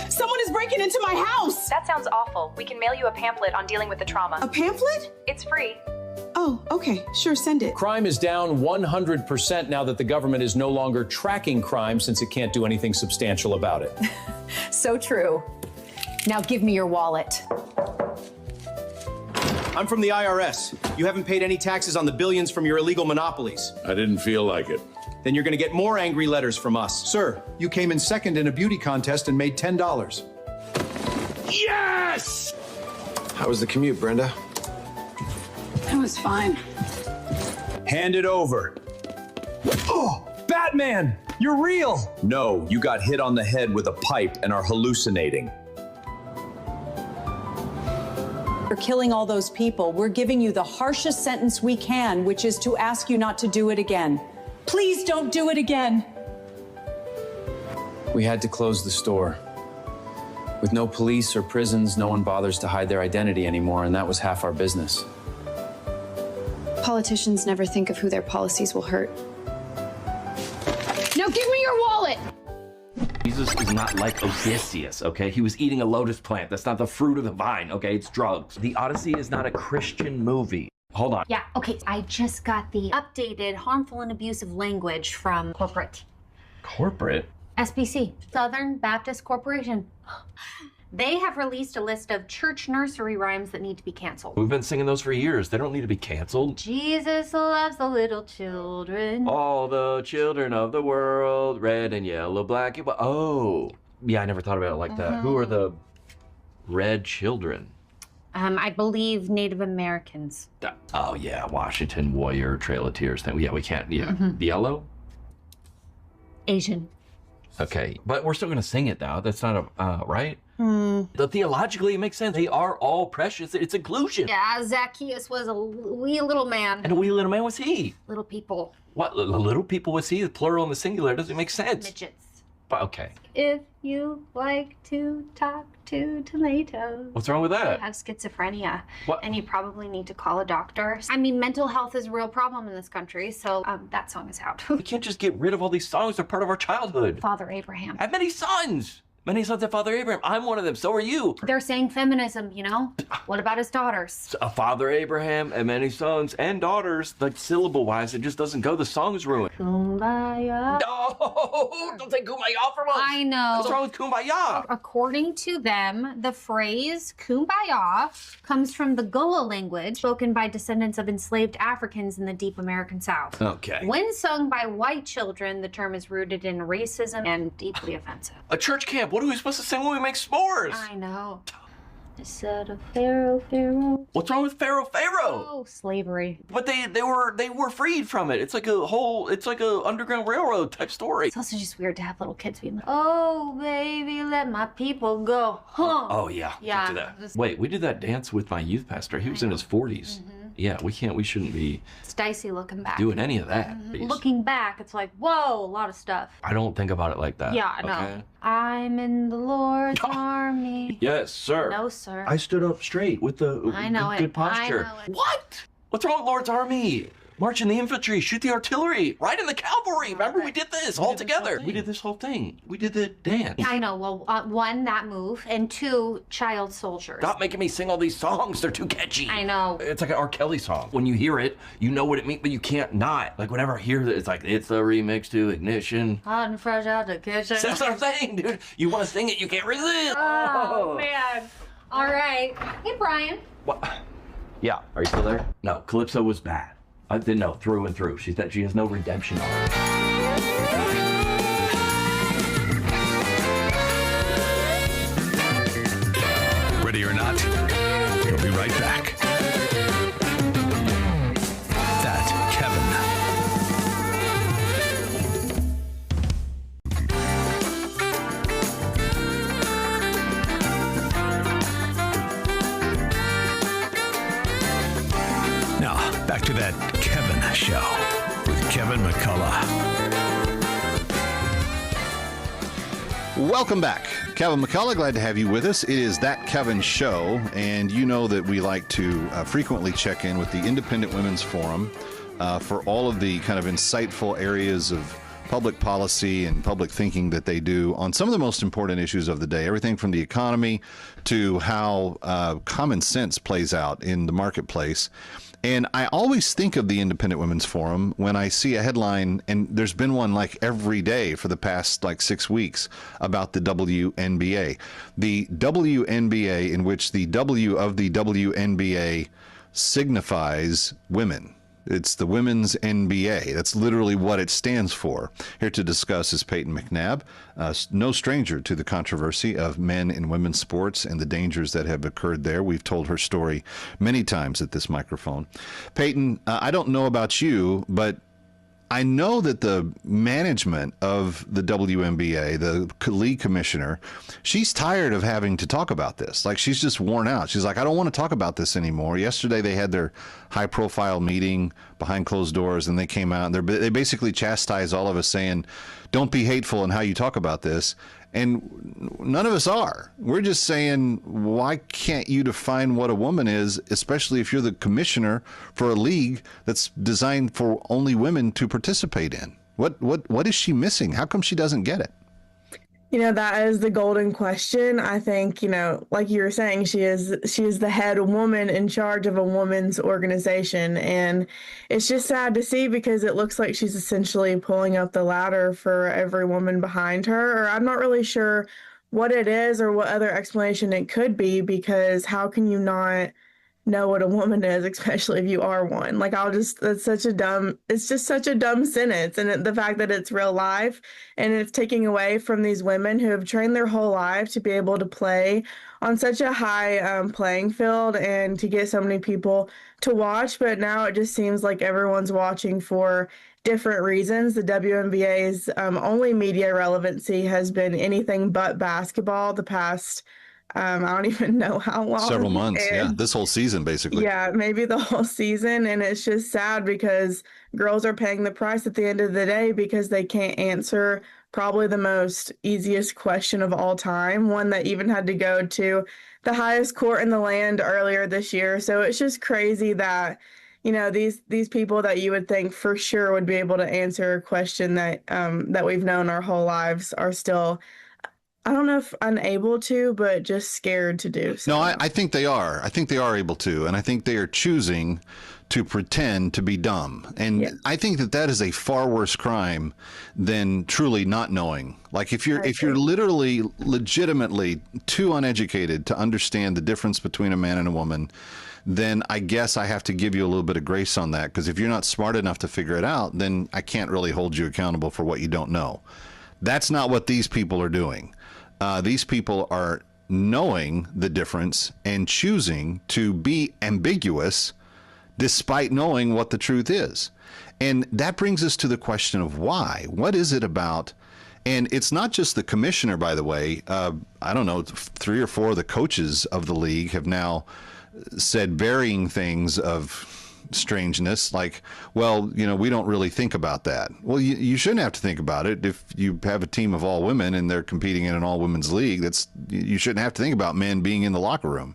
Speaker 22: Someone is breaking into my house!
Speaker 23: That sounds awful. We can mail you a pamphlet on dealing with the trauma.
Speaker 22: A pamphlet?
Speaker 23: It's free.
Speaker 22: Oh, okay. Sure, send it.
Speaker 24: Crime is down 100% now that the government is no longer tracking crime since it can't do anything substantial about it.
Speaker 25: So true. Now give me your wallet.
Speaker 26: I'm from the IRS. You haven't paid any taxes on the billions from your illegal monopolies.
Speaker 27: I didn't feel like it.
Speaker 26: Then you're going to get more angry letters from us.
Speaker 28: Sir, you came in second in a beauty contest and made $10.
Speaker 27: Yes!
Speaker 28: How was the commute, Brenda?
Speaker 20: It was fine.
Speaker 26: Hand it over. Oh, Batman! You're real!
Speaker 29: No, you got hit on the head with a pipe and are hallucinating.
Speaker 25: For killing all those people, we're giving you the harshest sentence we can, which is to ask you not to do it again. Please don't do it again.
Speaker 29: We had to close the store. With no police or prisons, no one bothers to hide their identity anymore, and that was half our business.
Speaker 20: Politicians never think of who their policies will hurt. Now give me your wallet!
Speaker 30: Jesus is not like Odysseus, okay? He was eating a lotus plant. That's not the fruit of the vine, okay? It's drugs. The Odyssey is not a Christian movie. Hold on.
Speaker 31: Yeah, okay. I just got the updated harmful and abusive language from corporate.
Speaker 30: Corporate?
Speaker 31: SBC, Southern Baptist Corporation. They have released a list of church nursery rhymes that need to be canceled.
Speaker 30: We've been singing those for years. They don't need to be canceled.
Speaker 31: Jesus loves the little children.
Speaker 30: All the children of the world, red and yellow, black and white. Oh, yeah, I never thought about it like that. Who are the red children?
Speaker 31: I believe Native Americans.
Speaker 30: Oh, yeah, Washington Warrior, Trail of Tears thing. Yeah, we can't, yeah. Yellow?
Speaker 31: Asian.
Speaker 30: Okay, but we're still going to sing it now. That's not a, right?
Speaker 31: Hmm.
Speaker 30: Theologically, it makes sense. They are all precious. It's inclusion.
Speaker 31: Yeah, Zacchaeus was a wee little man.
Speaker 30: And a wee little man was he.
Speaker 31: Little people.
Speaker 30: What, little people was he? The plural and the singular doesn't make sense.
Speaker 31: Midgets.
Speaker 30: But okay.
Speaker 31: If you like to talk to tomatoes.
Speaker 30: What's wrong with that?
Speaker 31: You have schizophrenia.
Speaker 30: What?
Speaker 31: And you probably need to call a doctor. I mean, mental health is a real problem in this country, so that song is out.
Speaker 30: We can't just get rid of all these songs. They're part of our childhood.
Speaker 31: Father Abraham.
Speaker 30: I have many sons. Many sons of Father Abraham. I'm one of them. So are you.
Speaker 31: They're saying feminism, you know? What about his daughters?
Speaker 30: A Father Abraham and many sons and daughters. Like syllable-wise, it just doesn't go. The song's ruined.
Speaker 31: Kumbaya.
Speaker 30: No, don't take Kumbaya from us.
Speaker 31: I know.
Speaker 30: What's wrong with Kumbaya?
Speaker 31: According to them, the phrase Kumbaya comes from the Gullah language spoken by descendants of enslaved Africans in the deep American South.
Speaker 30: Okay.
Speaker 31: When sung by white children, the term is rooted in racism and deeply offensive.
Speaker 30: A church camp. What are we supposed to sing when we make s'mores?
Speaker 31: I know. I said of Pharaoh, Pharaoh.
Speaker 30: What's wrong with Pharaoh?
Speaker 31: Oh, slavery.
Speaker 30: But they were freed from it. It's like a Underground Railroad type story.
Speaker 31: It's also just weird to have little kids being like, oh baby, let my people go. Huh.
Speaker 30: Oh yeah.
Speaker 31: Yeah.
Speaker 30: Can't do that. Wait, we did that dance with my youth pastor. He was in his 40s. Yeah, we shouldn't be
Speaker 31: It's dicey looking back.
Speaker 30: doing any of that.
Speaker 31: Looking back, it's like, whoa, a lot of stuff.
Speaker 30: I don't think about it like that.
Speaker 31: Yeah, I know.
Speaker 30: Okay?
Speaker 31: I'm in the Lord's army.
Speaker 30: Yes, sir.
Speaker 31: No, sir.
Speaker 30: I stood up straight with the
Speaker 31: I know
Speaker 30: good
Speaker 31: it.
Speaker 30: posture.
Speaker 31: I know it.
Speaker 30: What? What's wrong with Lord's army? March in the infantry, shoot the artillery, ride in the cavalry. Remember, we did this all together. We did this whole thing. We did the dance.
Speaker 31: I know. Well, one, that move, and two, child soldiers.
Speaker 30: Stop making me sing all these songs. They're too catchy.
Speaker 31: I know.
Speaker 30: It's like an R. Kelly song. When you hear it, you know what it means, but you can't not. Like, whenever I hear it, it's like, it's a remix to Ignition.
Speaker 31: Hot and fresh out the kitchen.
Speaker 30: That's what I'm saying, dude. You want to sing it, you can't resist.
Speaker 31: Oh, man. All right. Hey, Brian.
Speaker 30: What? Yeah. Are you still there? No, Calypso was bad. I didn't know, through and through. She has no redemption arc.
Speaker 1: Ready or not, we'll be right back. That Kevin. Now, back to That Kevin Show with Kevin McCullough.
Speaker 6: Welcome back. Kevin McCullough, glad to have you with us. It is That Kevin Show, and you know that we like to frequently check in with the Independent Women's Forum for all of the kind of insightful areas of public policy and public thinking that they do on some of the most important issues of the day, everything from the economy to how common sense plays out in the marketplace. And I always think of the Independent Women's Forum when I see a headline, and there's been one like every day for the past like 6 weeks about the WNBA. The WNBA, in which the W of the WNBA signifies women. It's the Women's NBA. That's literally what it stands for. Here to discuss is Peyton McNabb, no stranger to the controversy of men in women's sports and the dangers that have occurred there. We've told her story many times at this microphone. Peyton, I don't know about you, but I know that the management of the WNBA, the league commissioner, she's tired of having to talk about this. Like, she's just worn out. She's like, I don't want to talk about this anymore. Yesterday, they had their high-profile meeting behind closed doors, and they came out, and they basically chastised all of us, saying, don't be hateful in how you talk about this. And none of us are. We're just saying, why can't you define what a woman is, especially if you're the commissioner for a league that's designed for only women to participate in? What is she missing? How come she doesn't get it?
Speaker 2: You know, that is the golden question. I think, you know, like you were saying, she is the head woman in charge of a women's organization. And it's just sad to see because it looks like she's essentially pulling up the ladder for every woman behind her. Or I'm not really sure what it is or what other explanation it could be, because how can you not know what a woman is, especially if you are one? Like, it's just such a dumb sentence. And the fact that it's real life and it's taking away from these women who have trained their whole life to be able to play on such a high playing field and to get so many people to watch. But now it just seems like everyone's watching for different reasons. The WNBA's only media relevancy has been anything but basketball the past I don't even know how long.
Speaker 6: Several months, yeah. This whole season, basically.
Speaker 2: Yeah, maybe the whole season. And it's just sad because girls are paying the price at the end of the day because they can't answer probably the most easiest question of all time, one that even had to go to the highest court in the land earlier this year. So it's just crazy that, you know, these people that you would think for sure would be able to answer a question that we've known our whole lives are still I don't know if unable to, but just scared to do so.
Speaker 6: No, I think they are. I think they are able to, and I think they are choosing to pretend to be dumb. And I think that is a far worse crime than truly not knowing. Like if you're literally legitimately too uneducated to understand the difference between a man and a woman, then I guess I have to give you a little bit of grace on that, because if you're not smart enough to figure it out, then I can't really hold you accountable for what you don't know. That's not what these people are doing. These people are knowing the difference and choosing to be ambiguous despite knowing what the truth is. And that brings us to the question of why. What is it about? And it's not just the commissioner, by the way. I don't know, 3 or 4 of the coaches of the league have now said varying things of strangeness, like, well, you know, we don't really think about that. Well, you shouldn't have to think about it. If you have a team of all women and they're competing in an all women's league, you shouldn't have to think about men being in the locker room.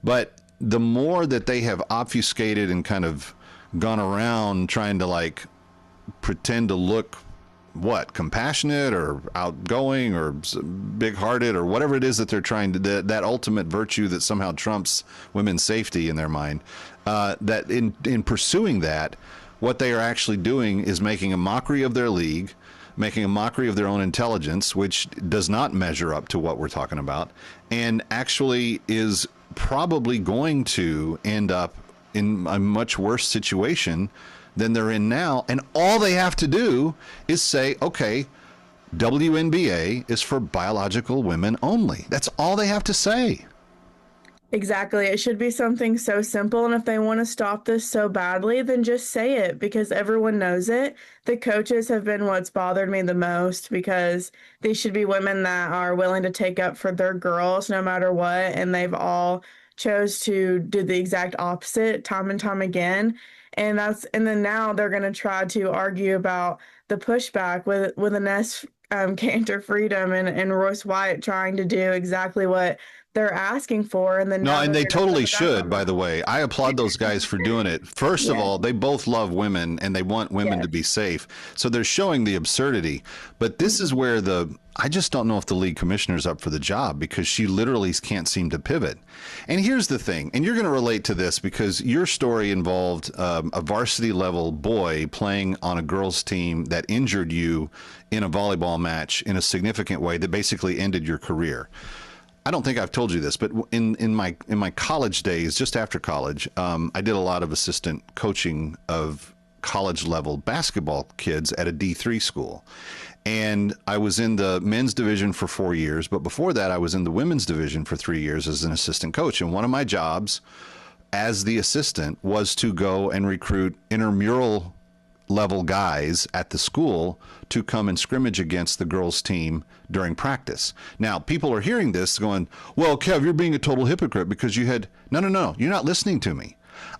Speaker 6: But the more that they have obfuscated and kind of gone around trying to like pretend to look compassionate or outgoing or big-hearted or whatever it is that they're trying to, that ultimate virtue that somehow trumps women's safety in their mind, that in pursuing that, what they are actually doing is making a mockery of their league, making a mockery of their own intelligence, which does not measure up to what we're talking about, and actually is probably going to end up in a much worse situation than they're in now. And all they have to do is say, okay, WNBA is for biological women only. That's all they have to say.
Speaker 2: Exactly. It should be something so simple. And if they want to stop this so badly, then just say it, because everyone knows it. The coaches have been what's bothered me the most, because these should be women that are willing to take up for their girls no matter what. And they've all chose to do the exact opposite time and time again. And then now they're going to try to argue about the pushback with Ines Cantor Freedom and Royce White trying to do exactly what they're asking for. And then
Speaker 6: they totally should, by the way. I applaud those guys for doing it. First of all, they both love women and they want women to be safe. So they're showing the absurdity. But this is where I just don't know if the league commissioner's up for the job, because she literally can't seem to pivot. And here's the thing, and you're going to relate to this because your story involved a varsity level boy playing on a girls team that injured you in a volleyball match in a significant way that basically ended your career. I don't think I've told you this, but in my college days, just after college, I did a lot of assistant coaching of college level basketball kids at a D3 school. And I was in the men's division for 4 years, but before that, I was in the women's division for 3 years as an assistant coach. And one of my jobs as the assistant was to go and recruit intramural level guys at the school to come and scrimmage against the girls team during practice. Now, people are hearing this going, well, Kev, you're being a total hypocrite because you had, no, you're not listening to me.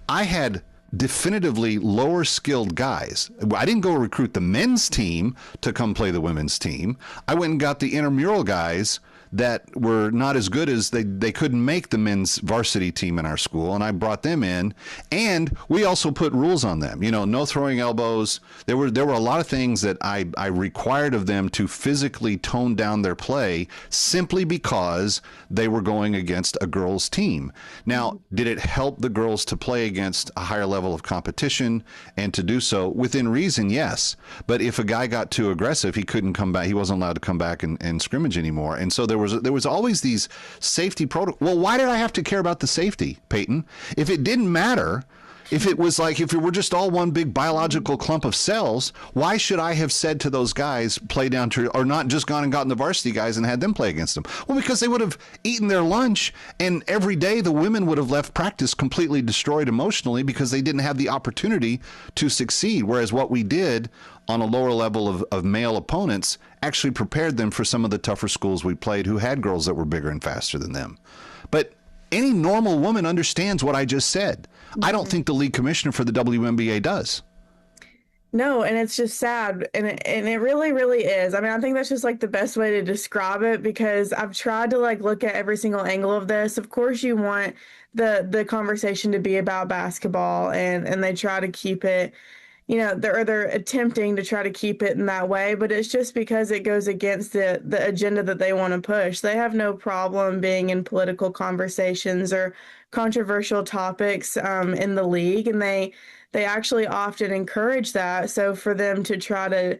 Speaker 6: I had definitively lower skilled guys. I didn't go recruit the men's team to come play the women's team. I went and got the intramural guys that were not as good as they couldn't make the men's varsity team in our school, and I brought them in. And we also put rules on them, no throwing elbows. There were a lot of things that I required of them to physically tone down their play simply because they were going against a girls team. Now, did it help the girls to play against a higher level of competition and to do so within reason? Yes. But if a guy got too aggressive, he couldn't come back. He wasn't allowed to come back and scrimmage anymore. And so there was always these safety protocols. Well, why did I have to care about the safety, Peyton? If it didn't matter, if it was like, if it were just all one big biological clump of cells, why should I have said to those guys, play down to, or not just gone and gotten the varsity guys and had them play against them? Well, because they would have eaten their lunch, and every day the women would have left practice completely destroyed emotionally because they didn't have the opportunity to succeed. Whereas what we did on a lower level of male opponents actually prepared them for some of the tougher schools we played who had girls that were bigger and faster than them. But any normal woman understands what I just said. I don't think the league commissioner for the WNBA does.
Speaker 2: No, and it's just sad. And it really, really is. I mean, I think that's just like the best way to describe it, because I've tried to like look at every single angle of this. Of course, you want the conversation to be about basketball, and they try to keep it, they're attempting to try to keep it in that way, but it's just because it goes against the agenda that they want to push. They have no problem being in political conversations or controversial topics in the league, and they actually often encourage that. So for them to try to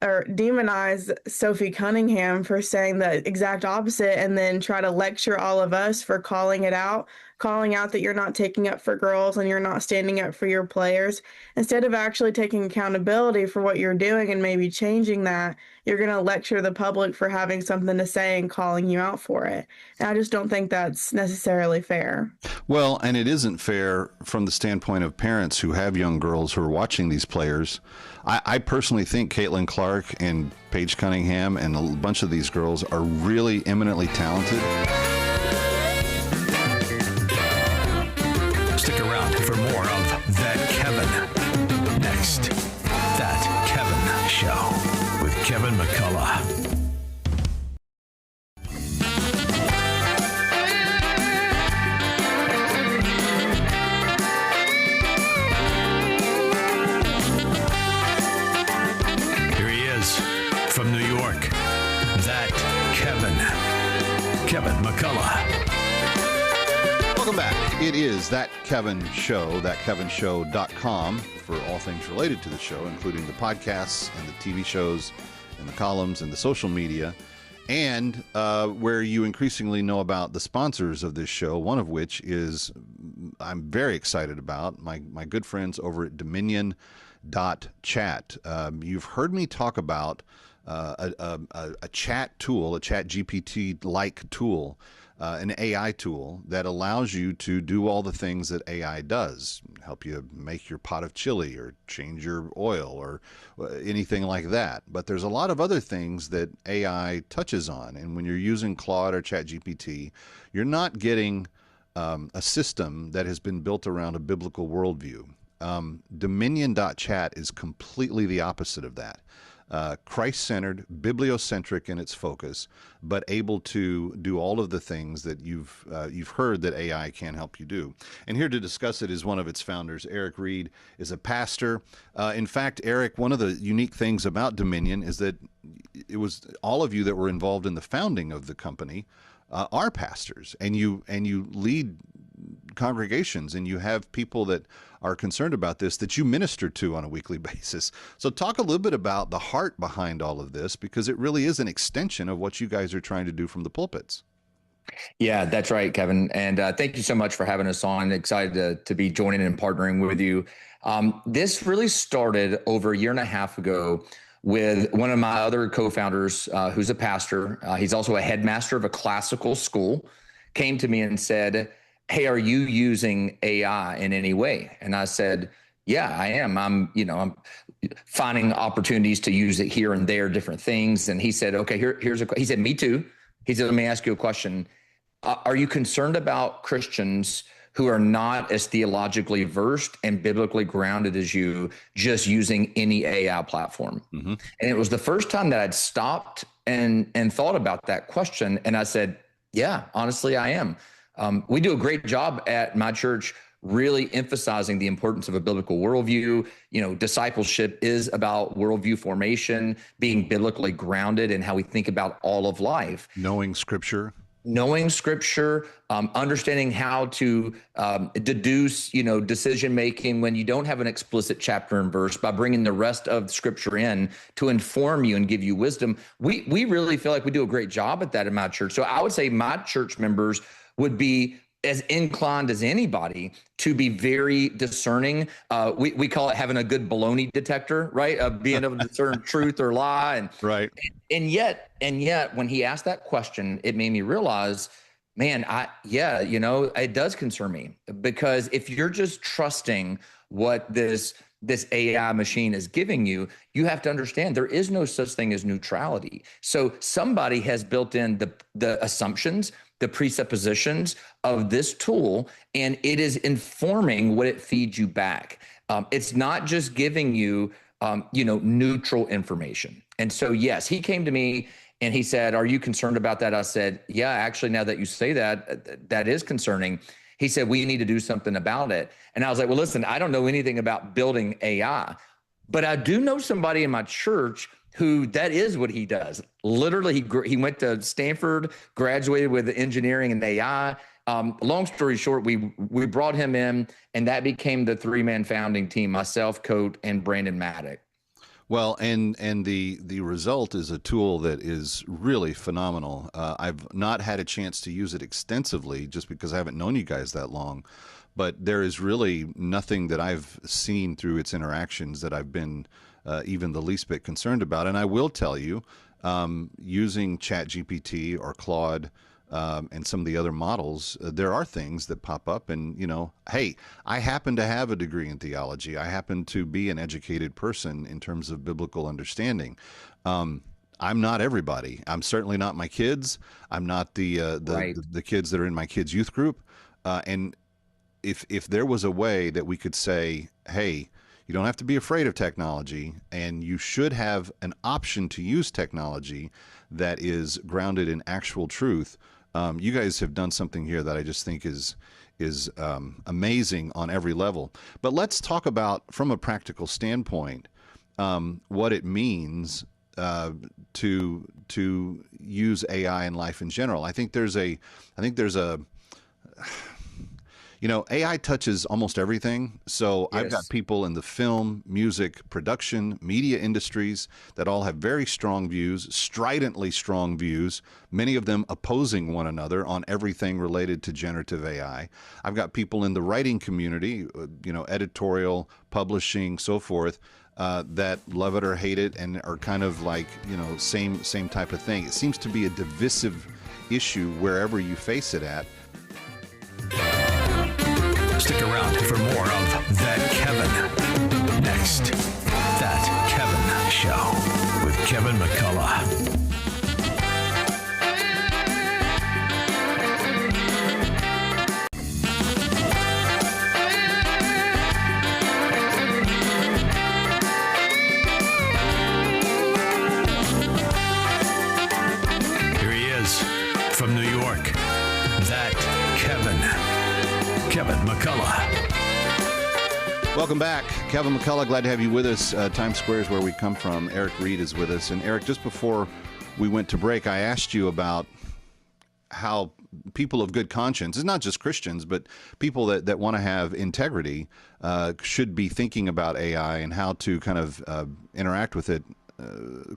Speaker 2: or demonize Sophie Cunningham for saying the exact opposite, and then try to lecture all of us for calling out that you're not taking up for girls and you're not standing up for your players. Instead of actually taking accountability for what you're doing and maybe changing that, you're going to lecture the public for having something to say and calling you out for it. And I just don't think that's necessarily fair.
Speaker 6: Well, and it isn't fair from the standpoint of parents who have young girls who are watching these players. I personally think Caitlin Clark and Paige Cunningham and a bunch of these girls are really eminently talented.
Speaker 1: Stick around for more of That Kevin. Next, That Kevin Show with Kevin McCullough. From New York, That Kevin McCullough.
Speaker 6: Welcome back. It is That Kevin Show, thatkevinshow.com for all things related to the show, including the podcasts and the TV shows and the columns and the social media, and where you increasingly know about the sponsors of this show, one of which is I'm very excited about, my good friends over at Dominion.chat. You've heard me talk about a chat tool, a chat GPT-like tool, an AI tool that allows you to do all the things that AI does, help you make your pot of chili or change your oil or anything like that. But there's a lot of other things that AI touches on. And when you're using Claude or ChatGPT, you're not getting a system that has been built around a biblical worldview. Dominion.chat is completely the opposite of that. Christ-centered, bibliocentric in its focus, but able to do all of the things that you've heard that AI can help you do. And here to discuss it is one of its founders. Eric Reed is a pastor. In fact, Eric, one of the unique things about Dominion is that it was all of you that were involved in the founding of the company are pastors, and you lead congregations, and you have people that are concerned about this that you minister to on a weekly basis. So talk a little bit about the heart behind all of this, because it really is an extension of what you guys are trying to do from the pulpits.
Speaker 3: Yeah, that's right, Kevin. And thank you so much for having us on. Excited to be joining and partnering with you. This really started over a year and a half ago with one of my other co-founders, who's a pastor. He's also a headmaster of a classical school, came to me and said, "Hey, are you using AI in any way?" And I said, "Yeah, I am. I'm finding opportunities to use it here and there, different things." And he said, "Okay, he said, me too." He said, "Let me ask you a question. Are you concerned about Christians who are not as theologically versed and biblically grounded as you, just using any AI platform?" Mm-hmm. And it was the first time that I'd stopped and thought about that question. And I said, "Yeah, honestly, I am." We do a great job at my church really emphasizing the importance of a biblical worldview. Discipleship is about worldview formation, being biblically grounded in how we think about all of life.
Speaker 6: Knowing Scripture,
Speaker 3: understanding how to deduce, decision-making when you don't have an explicit chapter and verse, by bringing the rest of Scripture in to inform you and give you wisdom. We really feel like we do a great job at that in my church. So I would say my church members would be as inclined as anybody to be very discerning. We call it having a good baloney detector, right? Of being able to discern truth or lie. And
Speaker 6: right.
Speaker 3: And yet, when he asked that question, it made me realize, man, it does concern me, because if you're just trusting what this AI machine is giving you, you have to understand there is no such thing as neutrality. So somebody has built in the assumptions, the presuppositions of this tool, and it is informing what it feeds you back. It's not just giving you, neutral information. And so, yes, he came to me and he said, "Are you concerned about that?" I said, "Yeah, actually, now that you say that, that is concerning." He said, we need to do something about it. And I was like, well, listen, I don't know anything about building AI, but I do know somebody in my church who that is what he does. Literally, he went to Stanford, graduated with engineering and AI. Long story short, we brought him in, and that became the 3-man founding team, myself, Coat, and Brandon Maddock.
Speaker 6: Well, and the result is a tool that is really phenomenal. I've not had a chance to use it extensively just because I haven't known you guys that long, but there is really nothing that I've seen through its interactions that I've been even the least bit concerned about. And I will tell you, using ChatGPT or Claude and some of the other models, there are things that pop up. And, hey, I happen to have a degree in theology. I happen to be an educated person in terms of biblical understanding. I'm not everybody. I'm certainly not my kids. I'm not the kids that are in my kids' youth group. And if there was a way that we could say, hey, you don't have to be afraid of technology, and you should have an option to use technology that is grounded in actual truth. You guys have done something here that I just think is amazing on every level. But let's talk about, from a practical standpoint, what it means to use AI in life in general. I think there's a AI touches almost everything. So yes. I've got people in the film, music, production, media industries that all have very strong views, stridently strong views, many of them opposing one another on everything related to generative AI. I've got people in the writing community, editorial, publishing, so forth, that love it or hate it and are kind of like, same type of thing. It seems to be a divisive issue wherever you face it at.
Speaker 1: Stick around for more of That Kevin. Next, That Kevin Show with Kevin McCullough. Here he is from New York. That Kevin McCullough.
Speaker 6: Welcome back. Kevin McCullough, glad to have you with us. Times Square is where we come from. Eric Reed is with us. And Eric, just before we went to break, I asked you about how people of good conscience, it's not just Christians, but people that want to have integrity should be thinking about AI and how to kind of interact with it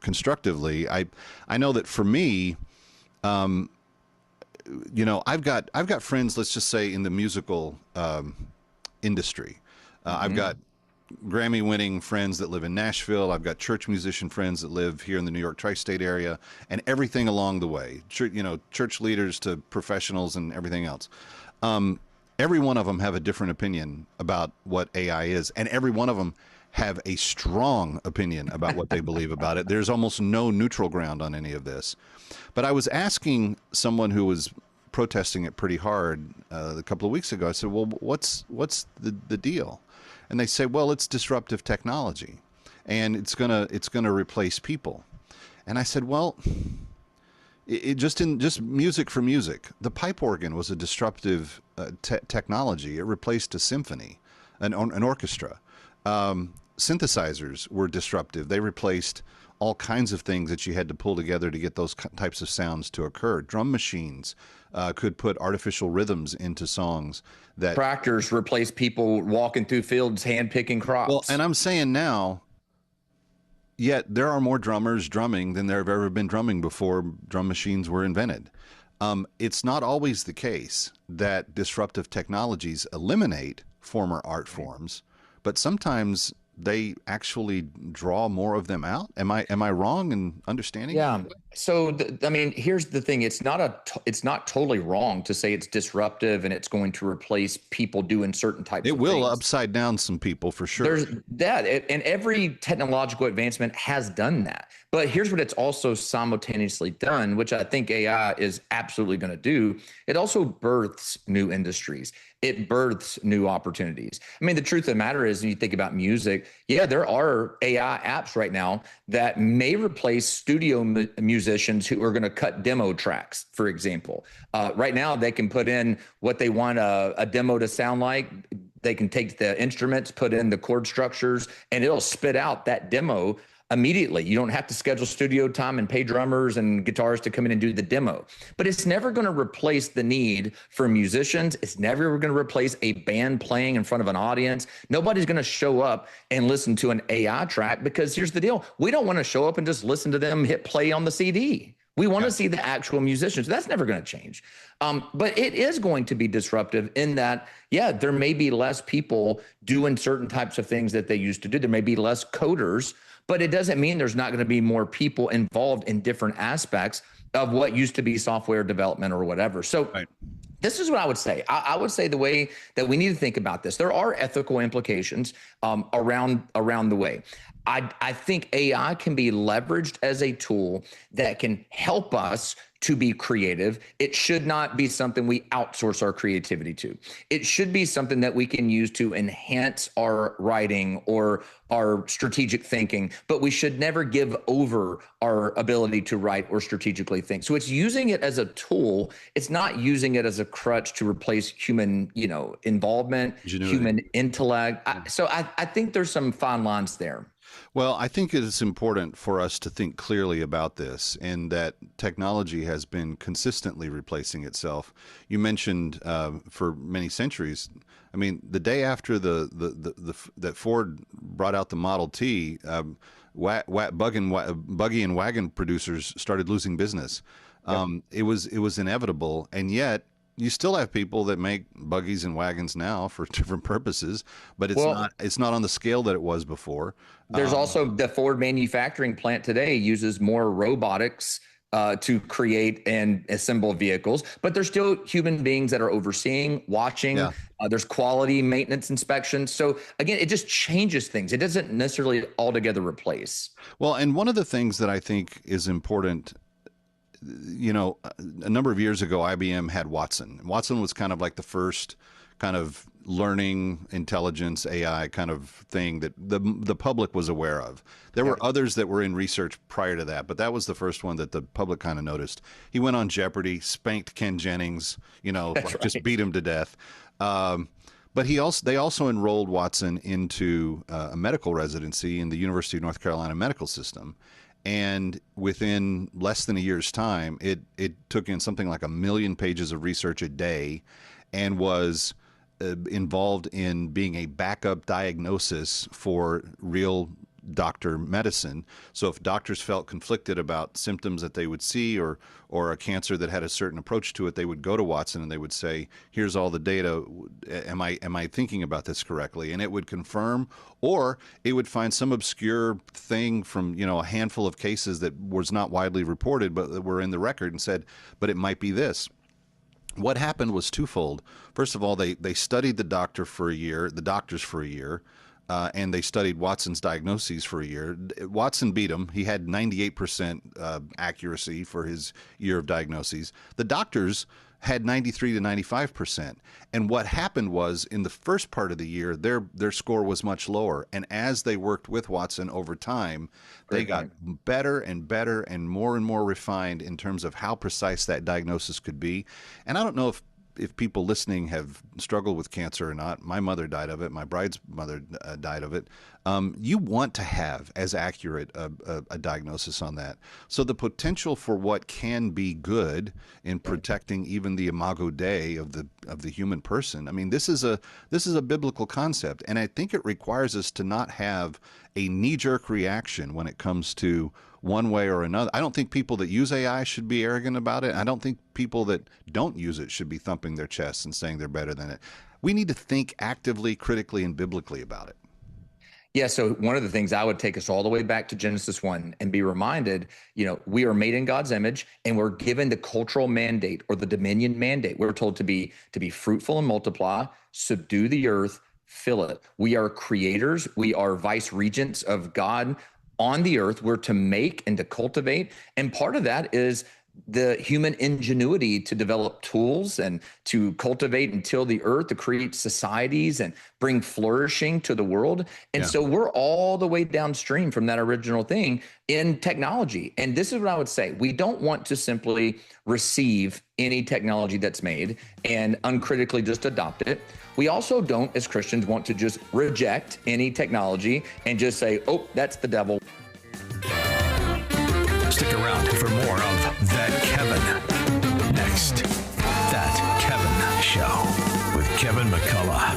Speaker 6: constructively. I know that for me, I've got friends, let's just say, in the musical industry. I've got Grammy-winning friends that live in Nashville. I've got church musician friends that live here in the New York tri-state area, and everything along the way. Church leaders to professionals and everything else. Every one of them have a different opinion about what AI is, and every one of them have a strong opinion about what they believe about it. There's almost no neutral ground on any of this. But I was asking someone who was protesting it pretty hard a couple of weeks ago. I said, well, what's the deal? And they say, well, it's disruptive technology, and it's gonna replace people. And I said, well, just music for music, the pipe organ was a disruptive technology. It replaced a symphony, an orchestra. Synthesizers were disruptive. They replaced all kinds of things that you had to pull together to get those types of sounds to occur. Drum machines could put artificial rhythms into songs. That
Speaker 3: tractors replaced people walking through fields, hand-picking crops.
Speaker 6: Well, and I'm saying now, yet there are more drummers drumming than there have ever been drumming before drum machines were invented. It's not always the case that disruptive technologies eliminate former art forms, but sometimes they actually draw more of them out. Am I wrong in understanding?
Speaker 3: Yeah. So here's the thing. It's not totally wrong to say it's disruptive and it's going to replace people doing certain types of things.
Speaker 6: It will upside down some people for sure.
Speaker 3: There's that, and every technological advancement has done that. But here's what it's also simultaneously done, which I think AI is absolutely going to do. It also births new industries. it births new opportunities. I mean, the truth of the matter is, when you think about music, yeah, there are AI apps right now that may replace studio musicians who are going to cut demo tracks, for example. Right now, they can put in what they want a demo to sound like. They can take the instruments, put in the chord structures, and it'll spit out that demo immediately. You don't have to schedule studio time and pay drummers and guitarists to come in and do the demo. But it's never going to replace the need for musicians. It's never going to replace a band playing in front of an audience. Nobody's going to show up and listen to an AI track, because here's the deal. We don't want to show up and just listen to them hit play on the CD. We want to see the actual musicians. That's never going to change. But it is going to be disruptive in that, yeah, there may be less people doing certain types of things that they used to do. There may be less coders, but it doesn't mean there's not going to be more people involved in different aspects of what used to be software development or whatever. So this is what I would say. I would say the way that we need to think about this, there are ethical implications around the way. I think AI can be leveraged as a tool that can help us to be creative. It should not be something we outsource our creativity to. It should be something that we can use to enhance our writing or our strategic thinking, but we should never give over our ability to write or strategically think. So it's using it as a tool. It's not using it as a crutch to replace human, involvement, human intellect. So I think there's some fine lines there.
Speaker 6: Well, I think it is important for us to think clearly about this, and that technology has been consistently replacing itself. You mentioned for many centuries. I mean, the day after that Ford brought out the Model T, buggy and wagon producers started losing business. It was inevitable, and yet you still have people that make buggies and wagons now for different purposes, but it's not on the scale that it was before.
Speaker 3: There's also the Ford manufacturing plant today uses more robotics to create and assemble vehicles, but there's still human beings that are overseeing, watching. There's quality maintenance inspections. So again, it just changes things. It doesn't necessarily altogether replace.
Speaker 6: Well, and one of the things that I think is important, a number of years ago, IBM had Watson. Watson was kind of like the first kind of learning intelligence AI kind of thing that the public was aware of. There were others that were in research prior to that, but that was the first one that the public kind of noticed. He went on Jeopardy, spanked Ken Jennings, just beat him to death. But they also enrolled Watson into a medical residency in the University of North Carolina medical system. And within less than a year's time, it took in something like 1 million pages of research a day, and was involved in being a backup diagnosis for real doctor medicine. So if doctors felt conflicted about symptoms that they would see, or a cancer that had a certain approach to it, they would go to Watson and they would say, here's all the data. Am I thinking about this correctly? And it would confirm, or it would find some obscure thing from, a handful of cases that was not widely reported, but that were in the record, and said, but it might be this. What happened was twofold. First of all, they studied the doctors for a year, and they studied Watson's diagnoses for a year. Watson beat him. He had 98% accuracy for his year of diagnoses. The doctors had 93 to 95%. And what happened was, in the first part of the year, their score was much lower. And as they worked with Watson over time, they got better and better and more refined in terms of how precise that diagnosis could be. And I don't know if people listening have struggled with cancer or not. My mother died of it. My bride's mother died of it. You want to have as accurate a diagnosis on that. So the potential for what can be good in protecting even the imago Dei of the human person. I mean, this is a biblical concept, and I think it requires us to not have a knee-jerk reaction when it comes to one way or another. I don't think people that use AI should be arrogant about it. I don't think people that don't use it should be thumping their chests and saying they're better than it. We need to think actively, critically, and biblically about it.
Speaker 3: Yeah, so one of the things I would take us all the way back to Genesis 1 and be reminded, we are made in God's image, and we're given the cultural mandate or the dominion mandate. We're told to be fruitful and multiply, subdue the earth, fill it. We are creators. We are vice regents of God on the earth. We're to make and to cultivate. And part of that is the human ingenuity to develop tools and to cultivate and till the earth, to create societies and bring flourishing to the world. And so we're all the way downstream from that original thing in technology. And this is what I would say. We don't want to simply receive any technology that's made and uncritically just adopt it. We also don't, as Christians, want to just reject any technology and just say, oh, that's the devil.
Speaker 1: Stick around for more of That Kevin. Next, That Kevin Show with Kevin McCullough.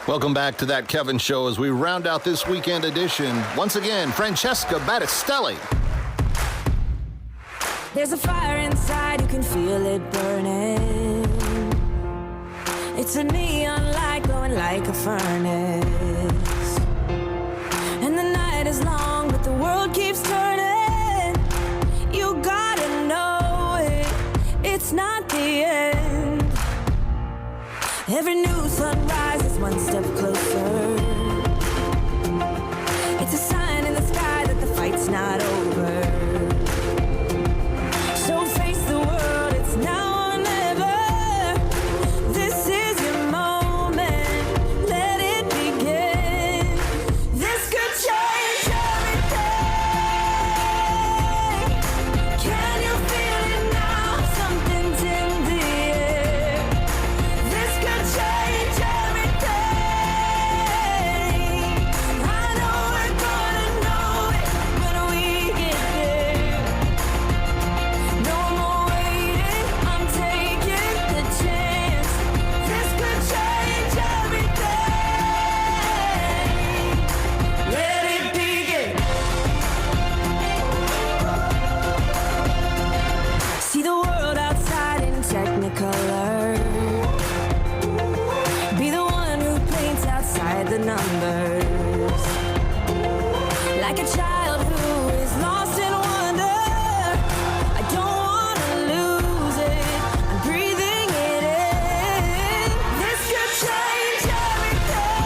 Speaker 6: Welcome back to That Kevin Show as we round out this weekend edition. Once again, Francesca Battistelli.
Speaker 4: There's a fire inside, you can feel it burning. It's a neon light glowing like a furnace. And the night is long, but the world keeps turning. You gotta know it, it's not the end. Every new sunrise is one step closer. It's a sign in the sky that the fight's not over. So face the world, it's now or never. This is your moment, let it begin. This could change everything. Can you feel it now? Something's in the air. This could change everything. I know we're gonna know it when we get there. No more waiting, I'm taking the chance. This could change everything. Let it begin. See the world outside in Technicolor. Be the one who paints outside the numbers. Like a child who is lost in wonder. I don't wanna lose it. I'm breathing it in. This could change everything.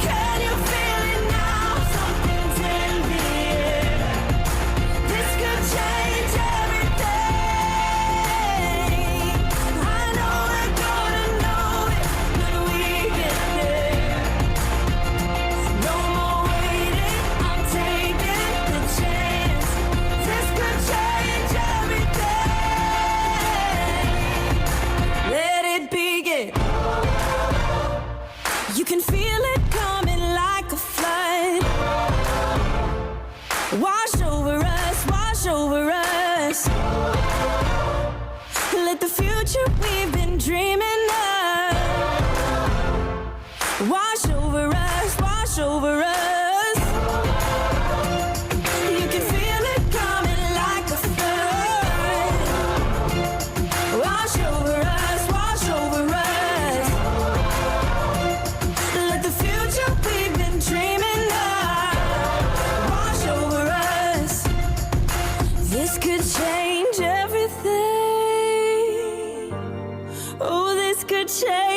Speaker 4: Can you feel it now? Something's in the air. This could change everything. I know we're gonna know it when we get there. No more waiting, I'm taking the chance. This could change everything. Let it begin. You can feel it coming like a flood. Wash over us, wash over us. Let the future we've been dreaming of wash over us, wash over us. You can feel it coming like a flood. Wash over us, wash over us. Let the future we've been dreaming of wash over us. This could change everything. Oh, this could change